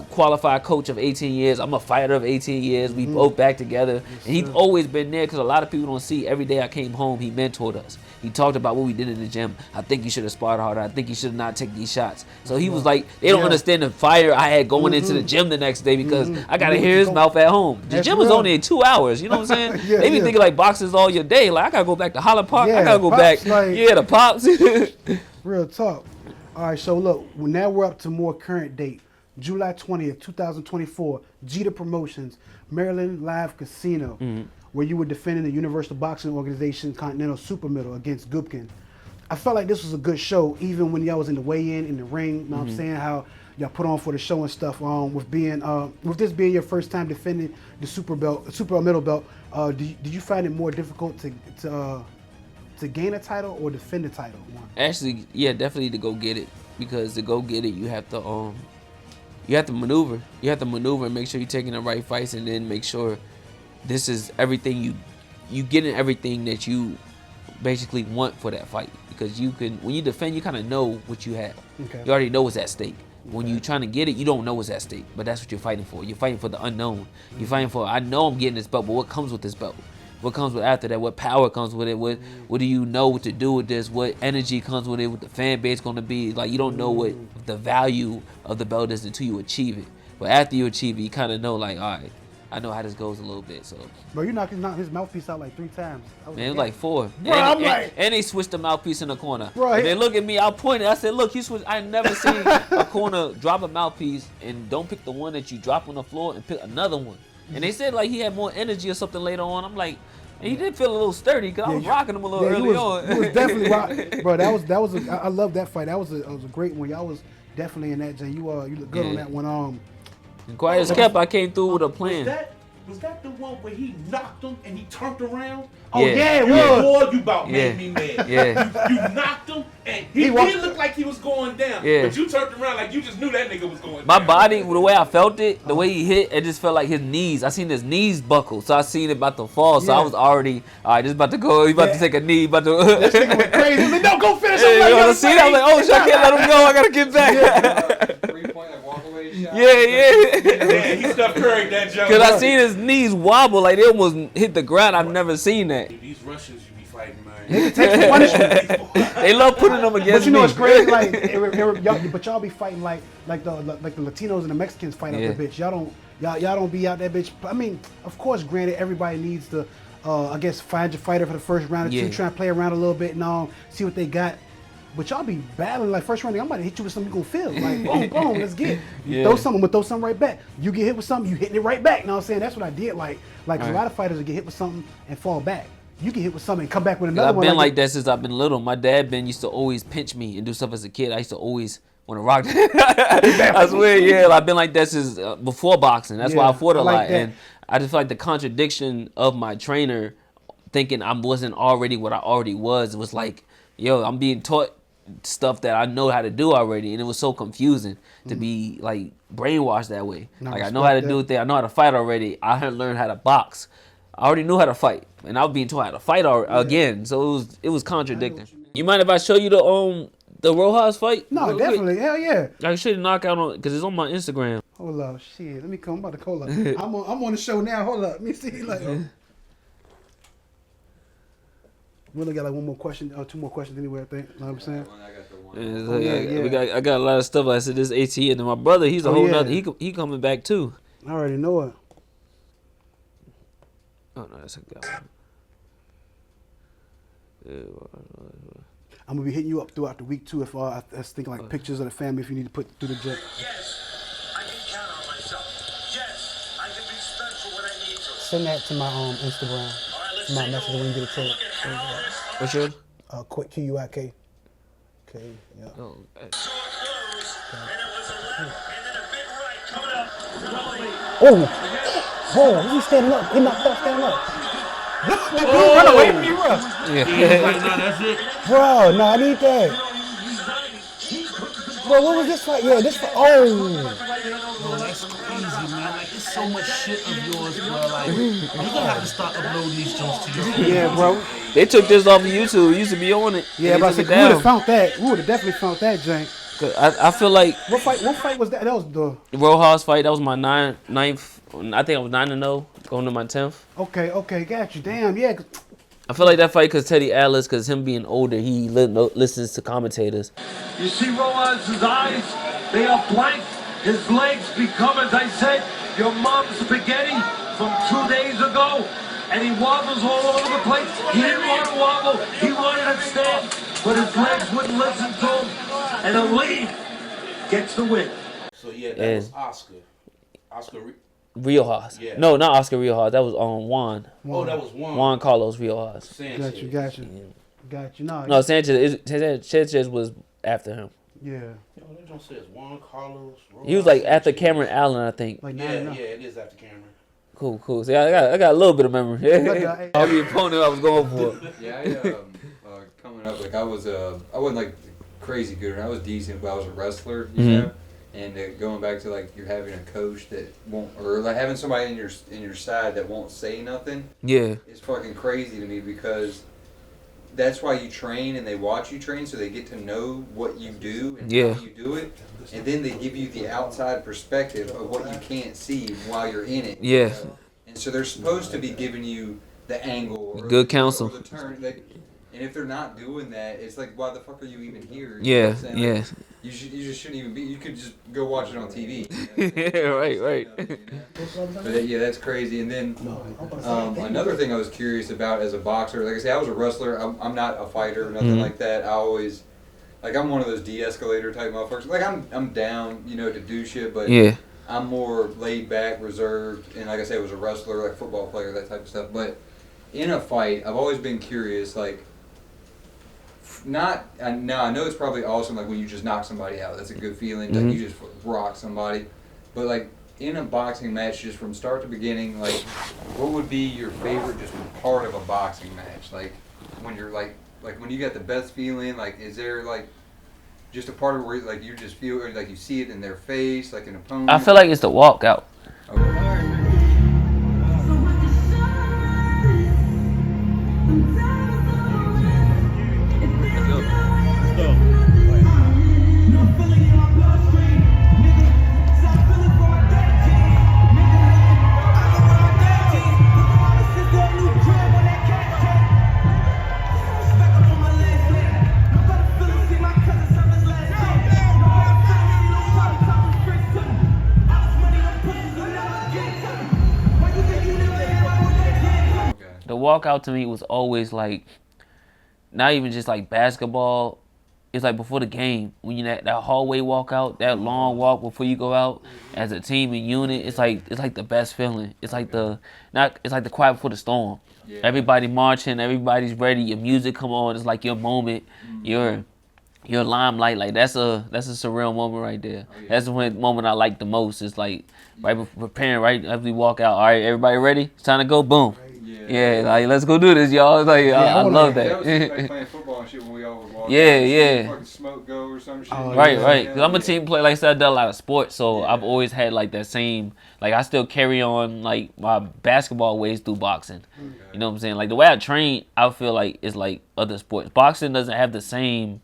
qualified coach of 18 years. I'm a fighter of 18 years. We both back together. And he's always been there because a lot of people don't see every day I came home, he mentored us. He talked about what we did in the gym. I think you should have sparred harder. I think you should not take these shots. So he was like, they don't understand the fire I had going into the gym the next day because I got to hear his mouth at home. The gym was only 2 hours. You know what I'm saying? They be thinking like boxing's all your day. Like, I got to go back to Holland Park. I got to go back. The Pops. Real talk. All right, so look, now we're up to more current date. July 20th, 2024, Jeter Promotions, Maryland Live Casino, where you were defending the Universal Boxing Organization Continental Super Middle against Gubkin. I felt like this was a good show, even when y'all was in the weigh-in, in the ring, you know what I'm saying, how y'all put on for the show and stuff. With this being your first time defending the super middle belt, did you find it more difficult to gain a title or defend the title? Actually, yeah, definitely to go get it, because to go get it, you have to maneuver. You have to maneuver and make sure you're taking the right fights, and then make sure this is everything you getting everything that you basically want for that fight. Because when you defend, you kind of know what you have. Okay. You already know what's at stake. when you're trying to get it, you don't know what's at stake, but that's what you're fighting for. You're fighting for the unknown. You're fighting for, I know I'm getting this belt, but what comes with this belt? What comes with after that? What power comes with it? What do you know what to do with this? What energy comes with it? What the fan base going to be? Like, you don't know what the value of the belt is until you achieve it. But after you achieve it, you kind of know, like, all right, I know how this goes a little bit. So, bro, you knocked his mouthpiece out like 3 times. Man, it was like 4. Bro, and they switched the mouthpiece in the corner. Bro, and they look at me, I pointed, I said, look, he switched. I never seen a corner drop a mouthpiece and don't pick the one that you drop on the floor and pick another one. And they said like he had more energy or something later on. I'm like, and he did feel a little sturdy because I was rocking him a little early on. He was definitely rocking. Bro, I love that fight. That was a great one. Y'all was definitely in that, Jay. You look good on that one. And quiet as kept, I came through with a plan. Was that the one where he knocked him and he turned around? Oh yeah, it was. Boy, you about made me mad. Yeah. You knocked him and he did look like he was going down. Yeah. But you turned around like you just knew that nigga was going down. My body, the way I felt it, the way he hit, it just felt like his knees. I seen his knees buckle, so I seen it about to fall. So I was already, all right, this about to go. He about to take a knee. About to. This nigga went crazy. He was like, no, go finish him. I seen it. I was like, oh shit, I can't let him go. I gotta get back. 3-point like walk away shot. Yeah, he Steph Curry that joke. Cause I seen his knees wobble like they almost hit the ground. I've never seen that. These Russians you be fighting, man. They can take punishment. They love putting them against me. But you know it's crazy, like but y'all be fighting like the Latinos and the Mexicans fight out there, bitch. Y'all don't be out there, bitch. I mean, of course, granted, everybody needs to, I guess, find your fighter for the first round or two, try and play around a little bit and all, see what they got. But y'all be battling like first round. I'm about to hit you with something you gonna feel. Like boom, boom, let's get it. Throw something, but throw something right back. You get hit with something, you hitting it right back. You know what I'm saying? That's what I did. Like a lot of fighters will get hit with something and fall back. You get hit with something and come back with another one. I've been like that since I've been little. My dad used to always pinch me and do stuff as a kid. I used to always want to rock. I swear, I've been like that since before boxing. That's why I fought a lot. And I just feel like the contradiction of my trainer thinking I wasn't already what I already was. It was like, yo, I'm being taught stuff that I know how to do already, and it was so confusing to be like brainwashed that way. Like I know how to do it there, I know how to fight already. I had learned how to box. I already knew how to fight, and I was being taught how to fight again. So it was contradicting. You mind if I show you the Rojas fight? No, definitely, hell yeah. I should knock out on because it's on my Instagram. Hold up, shit. Let me come. I'm about to call up. I'm on the show now. Hold up, let me see. Like. We only got like one more question, or 2 more questions anyway, I think. You know what I'm saying? I got a lot of stuff. I said this AT, and then my brother, he's a whole nother. He coming back too. I already know it. Oh no, that's a guy. I'm gonna be hitting you up throughout the week too. If I was thinking like pictures of the family, if you need to put through the jet. Yes, I can count on myself. Yes, I can be special when I need to. Send that to my Instagram. My message when you get a chance. What's yours? Quick QUIK. Okay, yeah. Oh, whoa, he's standing up. He knocked out standing up. Run away from me, bro. That's it. Bro, no, I need that. Bro, what was this fight? Yeah, this fight. Bro, that's crazy, man. Like, it's so much shit of yours, bro. Like, you're gonna have to start uploading these joints to your Yeah, bro. They took this off of YouTube. It used to be on it. Yeah, but I said, we would have found that. We would have definitely found that, Jank. I feel like what fight was that? That was the Rojas fight. That was my ninth. I think I was 9-0 going to my 10th. Okay, got you. Damn, yeah. I feel like that fight because Teddy Atlas, because him being older, he listens to commentators. You see Rojas' eyes, they are blank. His legs become, as I said, your mom's spaghetti from 2 days ago. And he wobbles all over the place. He didn't want to wobble. He wanted to stand, but his legs wouldn't listen to him. And Aleem gets the win. So yeah, that was Oscar. Riojas. Yeah. No, not Oscar Riojas. That was Juan. Oh, that was Juan. Juan Carlos Riojas. Sanchez. Got you. No, Sanchez was after him. Yeah. Yo, they don't say it's Juan Carlos. Rojas, he was like after Cameron Allen, I think. Like it is after Cameron. Cool. See, I got a little bit of memory. I'll be the opponent I was going for. Yeah, coming up, like I wasn't like crazy good. I was decent, but I was a wrestler, you know. And going back to like you're having a coach that won't, or like having somebody in your side that won't say nothing. Yeah. It's fucking crazy to me because that's why you train and they watch you train so they get to know what you do and how you do it. and then they give you the outside perspective of what you can't see while you're in it. Yeah. You know? And so they're supposed to be giving you the angle, or Good the, counsel. or the turn. Like, and if they're not doing that, it's like, why the fuck are you even here? You know Yeah, what I'm saying? Like, yeah. you just shouldn't even be. You could just go watch it on TV. Yeah, right. But yeah, that's crazy. And then another thing I was curious about as a boxer, like I say, I was a wrestler. I'm not a fighter, nothing like that. I always, like, I'm one of those de-escalator type motherfuckers. Like, I'm down, you know, to do shit, but Yeah. I'm more laid back, reserved, and like I said, I was a wrestler, like football player, that type of stuff. But in a fight, I've always been curious, like, now I know it's probably awesome, like when you just knock somebody out. That's a good feeling. Like, you just rock somebody. But like in a boxing match, just from start to beginning, like, what would be your favorite just part of a boxing match? Like when you're like when you got the best feeling. Like, is there like just a part of where like you just feel, or like you see it in their face, like an opponent? I feel like it's the walkout. The walkout to me was always like, not even just like basketball. It's like before the game, when you that hallway walkout, that long walk before you go out as a team and unit. It's like the best feeling. It's like the quiet before the storm. Yeah. Everybody marching, everybody's ready. Your music come on. It's like your moment. Your limelight. Like that's a surreal moment right there. Oh, yeah. That's the moment I like the most. It's like right before preparing, right after we walk out. All right, everybody ready? It's time to go. Boom. Yeah, like let's go do this, y'all. Like I love that. That was like playing football and shit when we all would walk. Yeah. Fucking smoke go or some shit. Right. Cause I'm a team player. Like I said, I done a lot of sports, so I've always had like that same. Like I still carry on like my basketball ways through boxing. You know what I'm saying? Like the way I train, I feel like it's like other sports. Boxing doesn't have the same,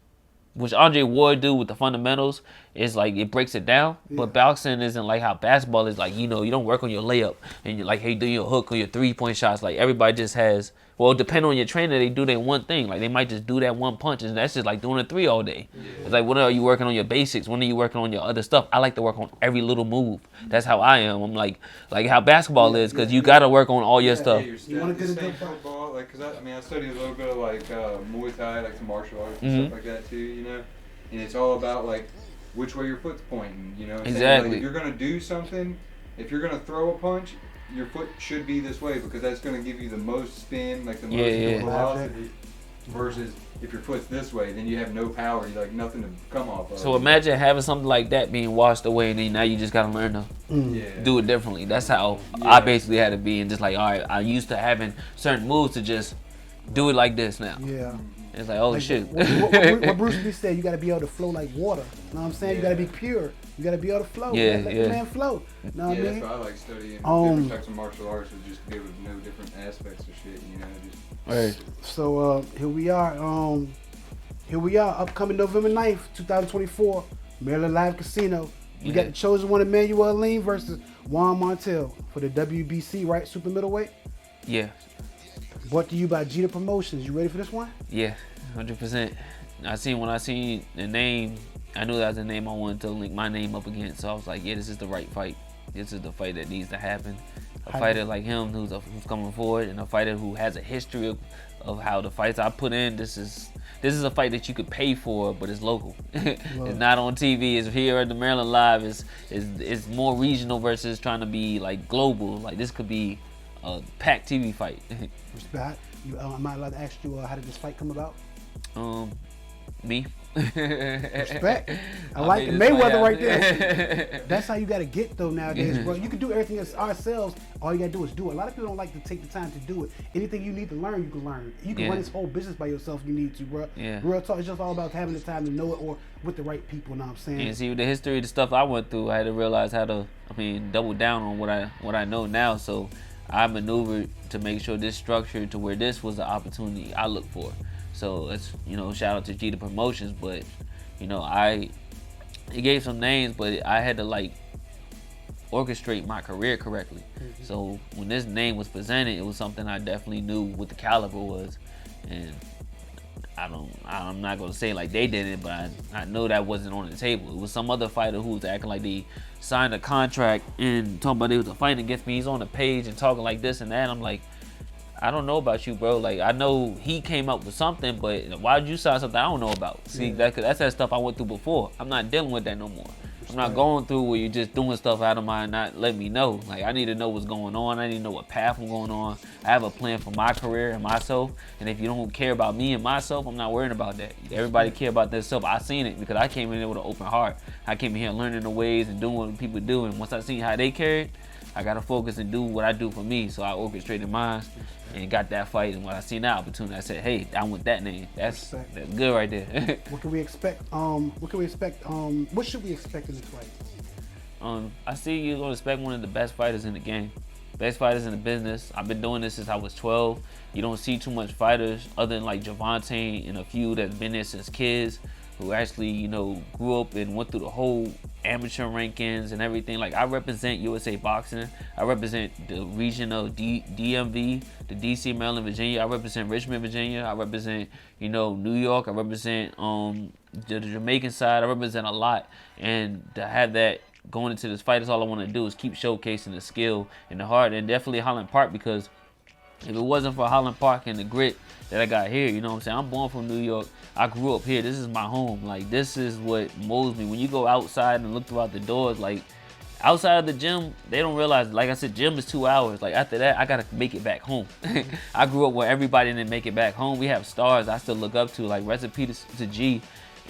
which Andre Ward do with the fundamentals. It's like it breaks it down, but boxing isn't like how basketball is. Like, you know, you don't work on your layup and you like, hey, do your hook or your 3-point shots. Like everybody just has. Well, depending on your trainer, they do their one thing. Like they might just do that one punch, and that's just like doing a 3 all day. It's like, when are you working on your basics? When are you working on your other stuff? I like to work on every little move. That's how I am. I'm like how basketball is, because you got to work on all your stuff. You want to get into football? Like, cause I studied a little bit of like Muay Thai, like some martial arts and stuff like that too. You know, and it's all about like which way your foot's pointing. You know, exactly. Like, if you're gonna do something, if you're gonna throw a punch, your foot should be this way, because that's going to give you the most spin, like the most velocity, versus if your foot's this way, then you have no power, you like nothing to come off of. So imagine having something like that being washed away, and then now you just got to learn to do it differently. That's how I basically had to be, and just like, all right, I used to having certain moves to just do it like this now. Yeah. It's like, oh, like, shit. What Bruce Lee said, you got to be able to flow like water. You know what I'm saying? You got to be pure. You got to be able to flow. Let the man flow. You know what I mean? That's why I like studying different types of martial arts, is just to be able to know different aspects of shit, you know. Right. So here we are. Upcoming November 9th, 2024, Maryland Live Casino. We got the chosen one, Immanuwel Aleem versus Juan Montel for the WBC, right? Super middleweight? Yeah. Brought to you by Jeter Promotions. You ready for this one? Yeah, 100%. When I seen the name, I knew that was the name I wanted to link my name up against. So I was like, yeah, this is the right fight. This is the fight that needs to happen. A fighter like him who's coming forward, and a fighter who has a history of how the fights I put in. This is a fight that you could pay for, but it's local. It's not on TV. It's here at the Maryland Live. It's more regional versus trying to be like global. Like this could be a packed TV fight. Respect. Am I allowed to ask you how did this fight come about? Me. Respect. I like it. Mayweather right there. That's how you got to get though nowadays, bro. You can do everything ourselves. All you got to do is do it. A lot of people don't like to take the time to do it. Anything you need to learn, you can learn. You can run this whole business by yourself if you need to, bro. Yeah. Real talk. It's just all about having the time to know it, or with the right people. Know what I'm saying? And see, with the history of the stuff I went through, I had to realize how to, double down on what I know now. So I maneuvered to make sure this structured to where this was the opportunity I look for. So it's, shout out to Jeter Promotions, but I he gave some names, but I had to like orchestrate my career correctly. So when this name was presented, it was something I definitely knew what the caliber was, and I'm not gonna say like they did it, but I know that wasn't on the table. It was some other fighter who was acting like they signed a contract and talking about they was a fight against me. He's on the page and talking like this and that. I'm like, I don't know about you, bro. Like, I know he came up with something, but why'd you sign something I don't know about? See, that's that stuff I went through before. I'm not dealing with that no more. I'm not going through where you're just doing stuff out of mind, not letting me know. Like, I need to know what's going on. I need to know what path I'm going on. I have a plan for my career and myself. And if you don't care about me and myself, I'm not worrying about that. Everybody care about themselves. I seen it because I came in there with an open heart. I came in here learning the ways and doing what people do. And once I seen how they carried, I got to focus and do what I do for me. So I orchestrated mine and got that fight. And when I seen that opportunity, I said, hey, I want that name. That's good right there. What can we expect? What should we expect in this fight? I see you're going to expect one of the best fighters in the game. Best fighters in the business. I've been doing this since I was 12. You don't see too much fighters other than like Javante and a few that's been there since kids who actually, you know, grew up and went through the whole amateur rankings and everything. Like, I represent USA Boxing. I represent the region of DMV, the DC, Maryland, Virginia. I represent Richmond, Virginia. I represent, you know, New York. I represent the Jamaican side. I represent a lot. And to have that going into this fight, is all I want to do is keep showcasing the skill and the heart, and definitely Holland Park, because if it wasn't for Holland Park and the grit that I got here, you know what I'm saying? I'm born from New York. I grew up here. This is my home. Like, this is what molds me. When you go outside and look throughout the doors, like, outside of the gym, they don't realize, like I said, gym is 2 hours. Like, after that, I got to make it back home. I grew up where everybody didn't make it back home. We have stars I still look up to, like recipe to G.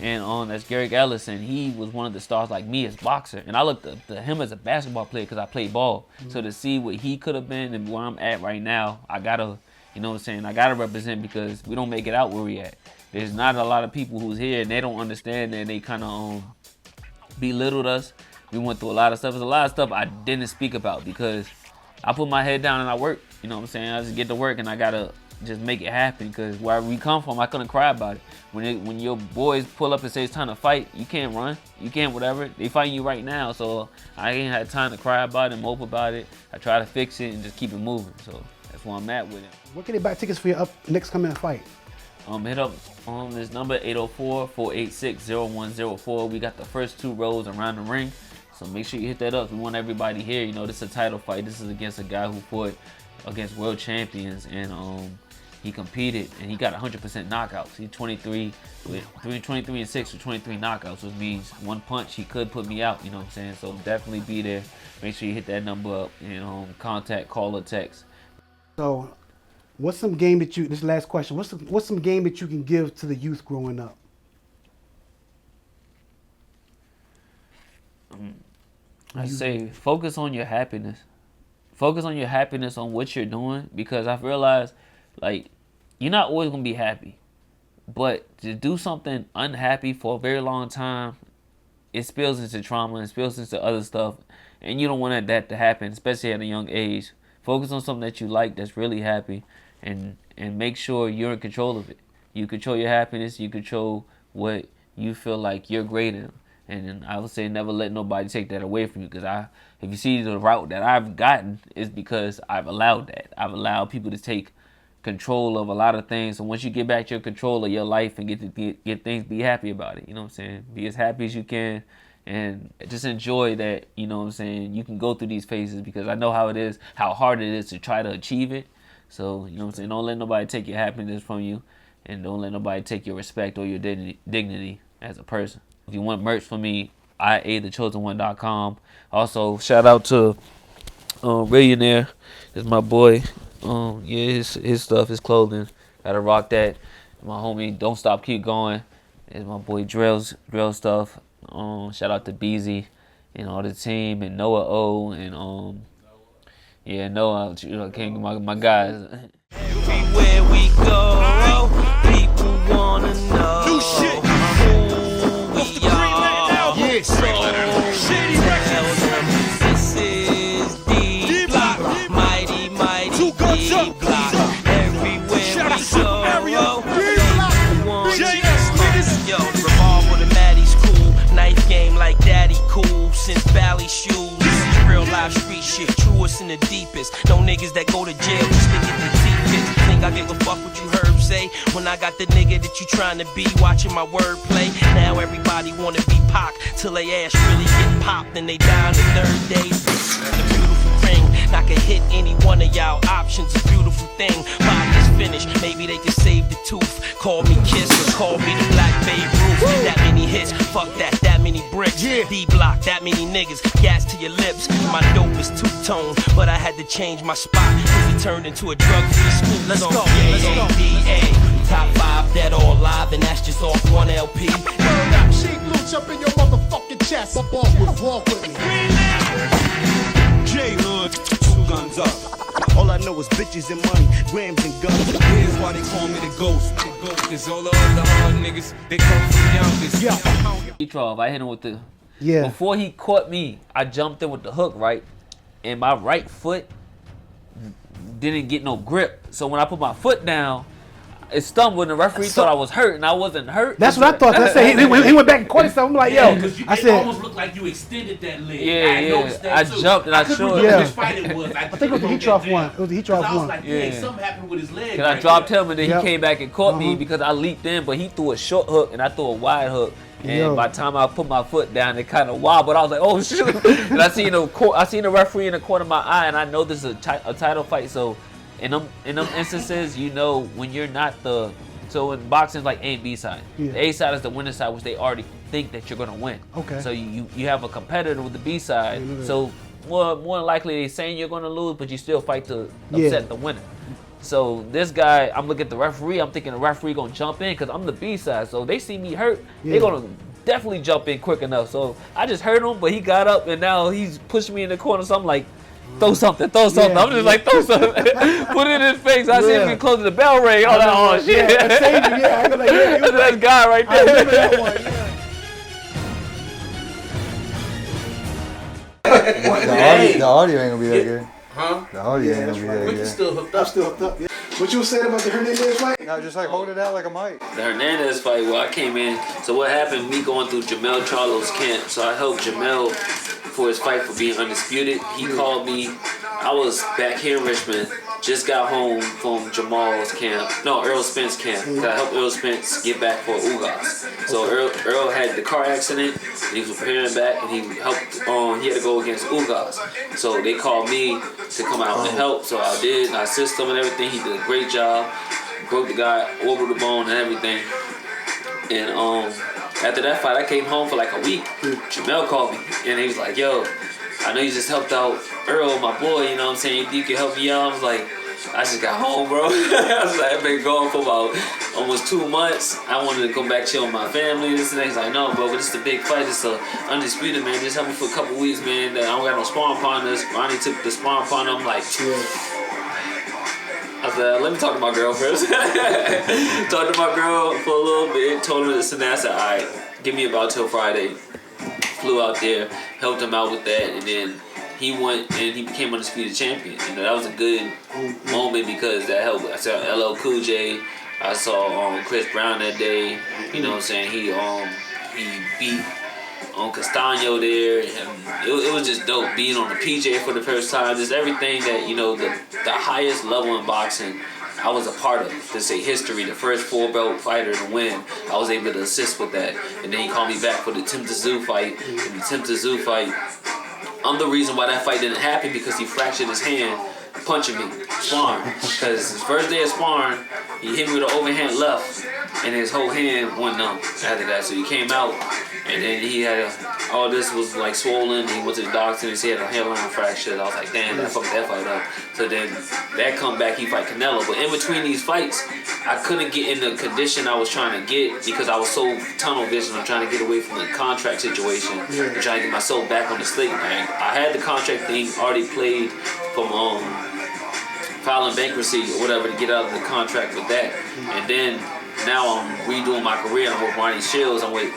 And that's Garrick Ellis, and he was one of the stars like me as boxer. And I looked up to him as a basketball player because I played ball. So to see what he could have been and where I'm at right now, I gotta, you know what I'm saying, I gotta represent, because we don't make it out where we at. There's not a lot of people who's here and they don't understand that. They kind of belittled us. We went through a lot of stuff. There's a lot of stuff I didn't speak about because I put my head down and I work. You know what I'm saying? I just get to work and I gotta just make it happen, because where we come from, I couldn't cry about it. When your boys pull up and say it's time to fight, you can't run, you can't whatever. They fighting you right now, so I ain't had time to cry about it and mope about it. I try to fix it and just keep it moving. So that's where I'm at with it. Where can they buy tickets for your next coming fight? Hit up this number 804-486-0104. We got the first 2 rows around the ring, so make sure you hit that up. We want everybody here. You know, this is a title fight. This is against a guy who fought against world champions, and he competed and he got 100% knockouts. He's 23 with 23 and 6 with 23 knockouts, which means one punch he could put me out. You know what I'm saying? So definitely be there. Make sure you hit that number up and contact, call, or text. So, what's some game that this last question? What's some game that you can give to the youth growing up? I say focus on your happiness. Focus on your happiness on what you're doing, because I've realized, like, you're not always going to be happy. But to do something unhappy for a very long time, it spills into trauma and spills into other stuff. And you don't want that to happen, especially at a young age. Focus on something that you like, that's really happy, and make sure you're in control of it. You control your happiness. You control what you feel like you're great in. And I would say never let nobody take that away from you, because if you see the route that I've gotten, is because I've allowed that. I've allowed people to take control of a lot of things. So once you get back your control of your life and get things, be happy about it. You know what I'm saying? Be as happy as you can and just enjoy that, you know what I'm saying? You can go through these phases, because I know how it is, how hard it is to try to achieve it. So, you know what I'm saying? Don't let nobody take your happiness from you, and don't let nobody take your respect or your dignity as a person. If you want merch from me, iathechosen1.com. Also, shout out to Billionaire. That's my boy. His stuff, his clothing. Gotta rock that. My homie, Don't Stop, Keep Going. It's my boy Drill stuff. Shout out to Beezy and all the team, and Noah O, and Noah, you know, King, my guys. Everywhere we go, people wanna know who we are. Yes. This is the block, mighty D block. Everywhere we go, people wanna know. Yo, the revolver, the Maddie's cool, knife game like the deepest. No niggas that go to jail just to get the deepest. Think I give a fuck what you heard say when I got the nigga that you trying to be watching my wordplay. Now everybody wanna be Pac till they ass really get popped and they die on the third day. It's a beautiful thing. I can hit any one of y'all options. A beautiful thing. Body is finished. Maybe they can save the tooth. Call me Kiss or call me the Black Babe Ruth. That many hits, fuck that. That many bricks. D-block, that many niggas. Gas to your lips. My dope is two-tone, but I had to change my spot because it turned into a drug-free school. Let's go. Let's go. Top 5 dead or alive, and that's just off one LP. Rap sheet loose up in your motherfucking chest. Walk with me. J-Hood, 2 guns up. All I know is bitches and money, grams and guns. Here's why they call me the ghost. Cause all the other hard niggas, they come from youngest. I hit him with the... Yeah. Before he caught me, I jumped in with the hook, right? And my right foot didn't get no grip. So when I put my foot down, it stumbled and the referee thought I was hurt and I wasn't hurt. That's what I thought. I said he went back and caught himself. I'm like, yo. I It said, almost looked like you extended that leg. I jumped and I showed him. Which fight it was. I think it was the heat trough one. It was the heat trough one. I was like, dang, something happened with his leg. Cause I dropped him and then he came back and caught me because I leaped in, but he threw a short hook and I threw a wide hook. And by the time I put my foot down, it kind of wobbled. I was like, "Oh shit!" And I seen the referee in the corner of my eye, and I know this is a title fight. So, in them instances, you know when you're not the. So in boxing, it's like A and B side. Yeah. The A side is the winning side, which they already think that you're gonna win. Okay. So you have a competitor with the B side. So more than likely they saying you're gonna lose, but you still fight to upset the winner. So this guy, I'm looking at the referee. I'm thinking the referee gonna jump in because I'm the B side. So they see me hurt, they gonna definitely jump in quick enough. So I just hurt him, but he got up and now he's pushing me in the corner. So I'm like, throw something. I'm just like, throw something. Put it in his face. I see him get close to the bell ring. I'm like, oh shit. That's that guy right there. I remember that one. The audio ain't gonna be that good. Huh? The audio ain't gonna be that good. Still hooked up. I'm still hooked up. Yeah. What you were saying about the Hernandez fight? No, just like hold it out like a mic. The Hernandez fight, well, I came in. So what happened, me going through Jamel Charlo's camp. So I helped Jamel for his fight for being undisputed. He called me. I was back here in Richmond. Just got home from Jamal's camp. No, Earl Spence camp. I helped Earl Spence get back for Ugas. So Earl had the car accident. And he was preparing back, and he helped. He had to go against Ugas. So they called me to come out and help. So I did. I assisted him and everything. He did a great job. Broke the guy over the bone and everything. And after that fight, I came home for like a week. Jamel called me, and he was like, "Yo, I know you just helped out Earl, my boy, you know what I'm saying? You can help me out." I was like, I just got home, bro. I was like, I've been gone for about almost 2 months. I wanted to come back chill with my family. This and that. He's like, no, bro, but this is a big fight. It's undisputed, man. Just help me for a couple weeks, man. I don't got no sparring partners. Ronnie took the sparring partner. I'm like, I said, let me talk to my girl first. Talked to my girl for a little bit. Told her this and that. I said, all right, give me about till Friday. Flew out there, helped him out with that, and then he went and he became undisputed champion. And that was a good moment because that helped. I saw LL Cool J. I saw Chris Brown that day. You know what I'm saying? He beat Castano there. And it was just dope being on the PJ for the first time. Just everything that, you know, the highest level in boxing, I was a part of. To say history, the first 4-belt fighter to win, I was able to assist with that. And then he called me back for the Tim Tszyu fight. And the Tim Tszyu fight, I'm the reason why that fight didn't happen because he fractured his hand punching me, sparring. Because his first day of sparring, he hit me with an overhand left, and his whole hand went numb after that. So he came out, and then he had all this was like swollen. He went to the doctor and he said he had a hairline fracture. I was like, damn, that fucked that fight up. So then that come back, he fight Canelo. But in between these fights, I couldn't get in the condition I was trying to get because I was so tunnel vision. I'm trying to get away from the contract situation and trying to get myself back on the slate. I had the contract thing already played from filing bankruptcy or whatever to get out of the contract with that. And then now I'm redoing my career. I'm with Ronnie Shields. I'm with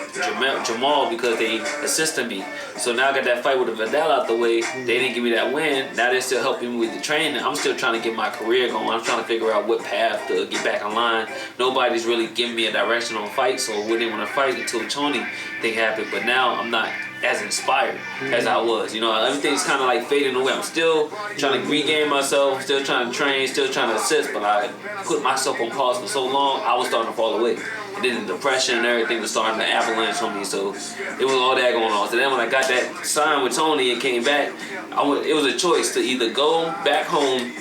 Jamal because they assisted me. So now I got that fight with the Vidal out the way. They didn't give me that win. Now they're still helping me with the training. I'm still trying to get my career going. I'm trying to figure out what path to get back online. Nobody's really giving me a direction on fight, so we didn't want to fight until Tony thing happened. But now I'm not as inspired as I was. You know, everything's kind of like fading away. I'm still trying to regain myself, still trying to train, still trying to assist, but I put myself on pause for so long, I was starting to fall away. And then the depression and everything was starting to avalanche on me, so it was all that going on. So then when I got that sign with Tony and came back, it was a choice to either go back home,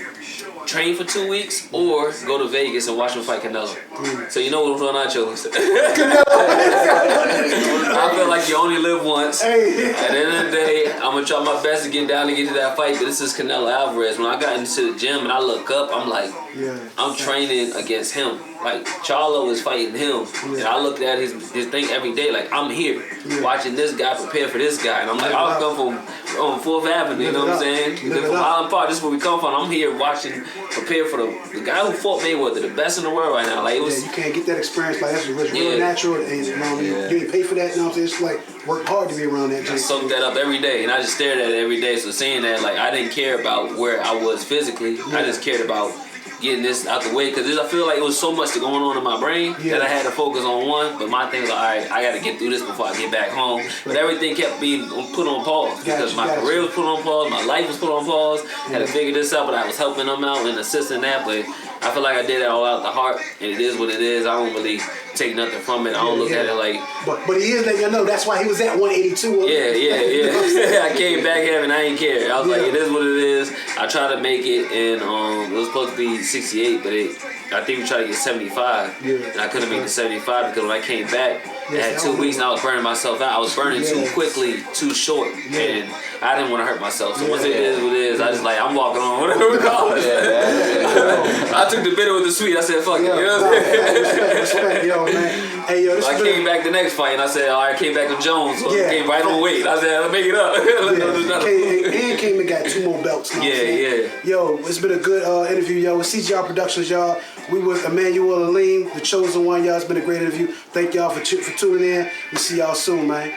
train for 2 weeks, or go to Vegas and watch him fight Canelo. So you know which one I chose. I feel like you only live once. At the end of the day, I'm gonna try my best to get down and get to that fight, but this is Canelo Alvarez. When I got into the gym and I look up, I'm like, I'm training against him. Like, Charlo is fighting him. And I looked at his thing every day, like, I'm here watching this guy prepare for this guy. And I'm like, I'll come from 4th Avenue, you know what I'm saying? From Highland Park, this is where we come from. I'm here watching, prepare for the guy who fought Mayweather, the best in the world right now. Like, it was, you can't get that experience like that's really natural. And you know, you ain't pay for that, you know what I'm saying? It's like, work hard to be around that. I soaked that up every day, and I just stared at it every day. So seeing that, like, I didn't care about where I was physically. I just cared about getting this out the way, because I feel like it was so much going on in my brain that I had to focus on one. But my thing was, all right, I got to get through this before I get back home. But everything kept being put on pause because my career was put on pause, my life was put on pause. I had to figure this out, but I was helping them out and assisting that. But I feel like I did it all out the heart, and it is what it is. I don't really take nothing from it. I don't look at it like. But he is letting you know that's why he was at 182. Yeah. I came back having, I ain't care. I was like, it is what it is. I tried to make it, and it was supposed to be 68, but I think we tried to get 75, and I couldn't make the 75 because when I came back, I had 2 weeks and I was burning myself out. I was burning too quickly, too short, and I didn't want to hurt myself. So once it is what it is, I just like, I'm walking on, whatever we call it. I took the bitter with the sweet. I said, fuck it. You know what I'm saying? Respect, yo, man. Hey, yo, so I came back the next fight and I said, all right, I came back to Jones. So I came right on weight. I said, let's make it up. And came and got 2 more belts. You know Yo, it's been a good interview, yo. With CGR Productions, y'all. We with Immanuwel Aleem, the chosen one, y'all. It's been a great interview. Thank y'all for tuning in. We see y'all soon, man.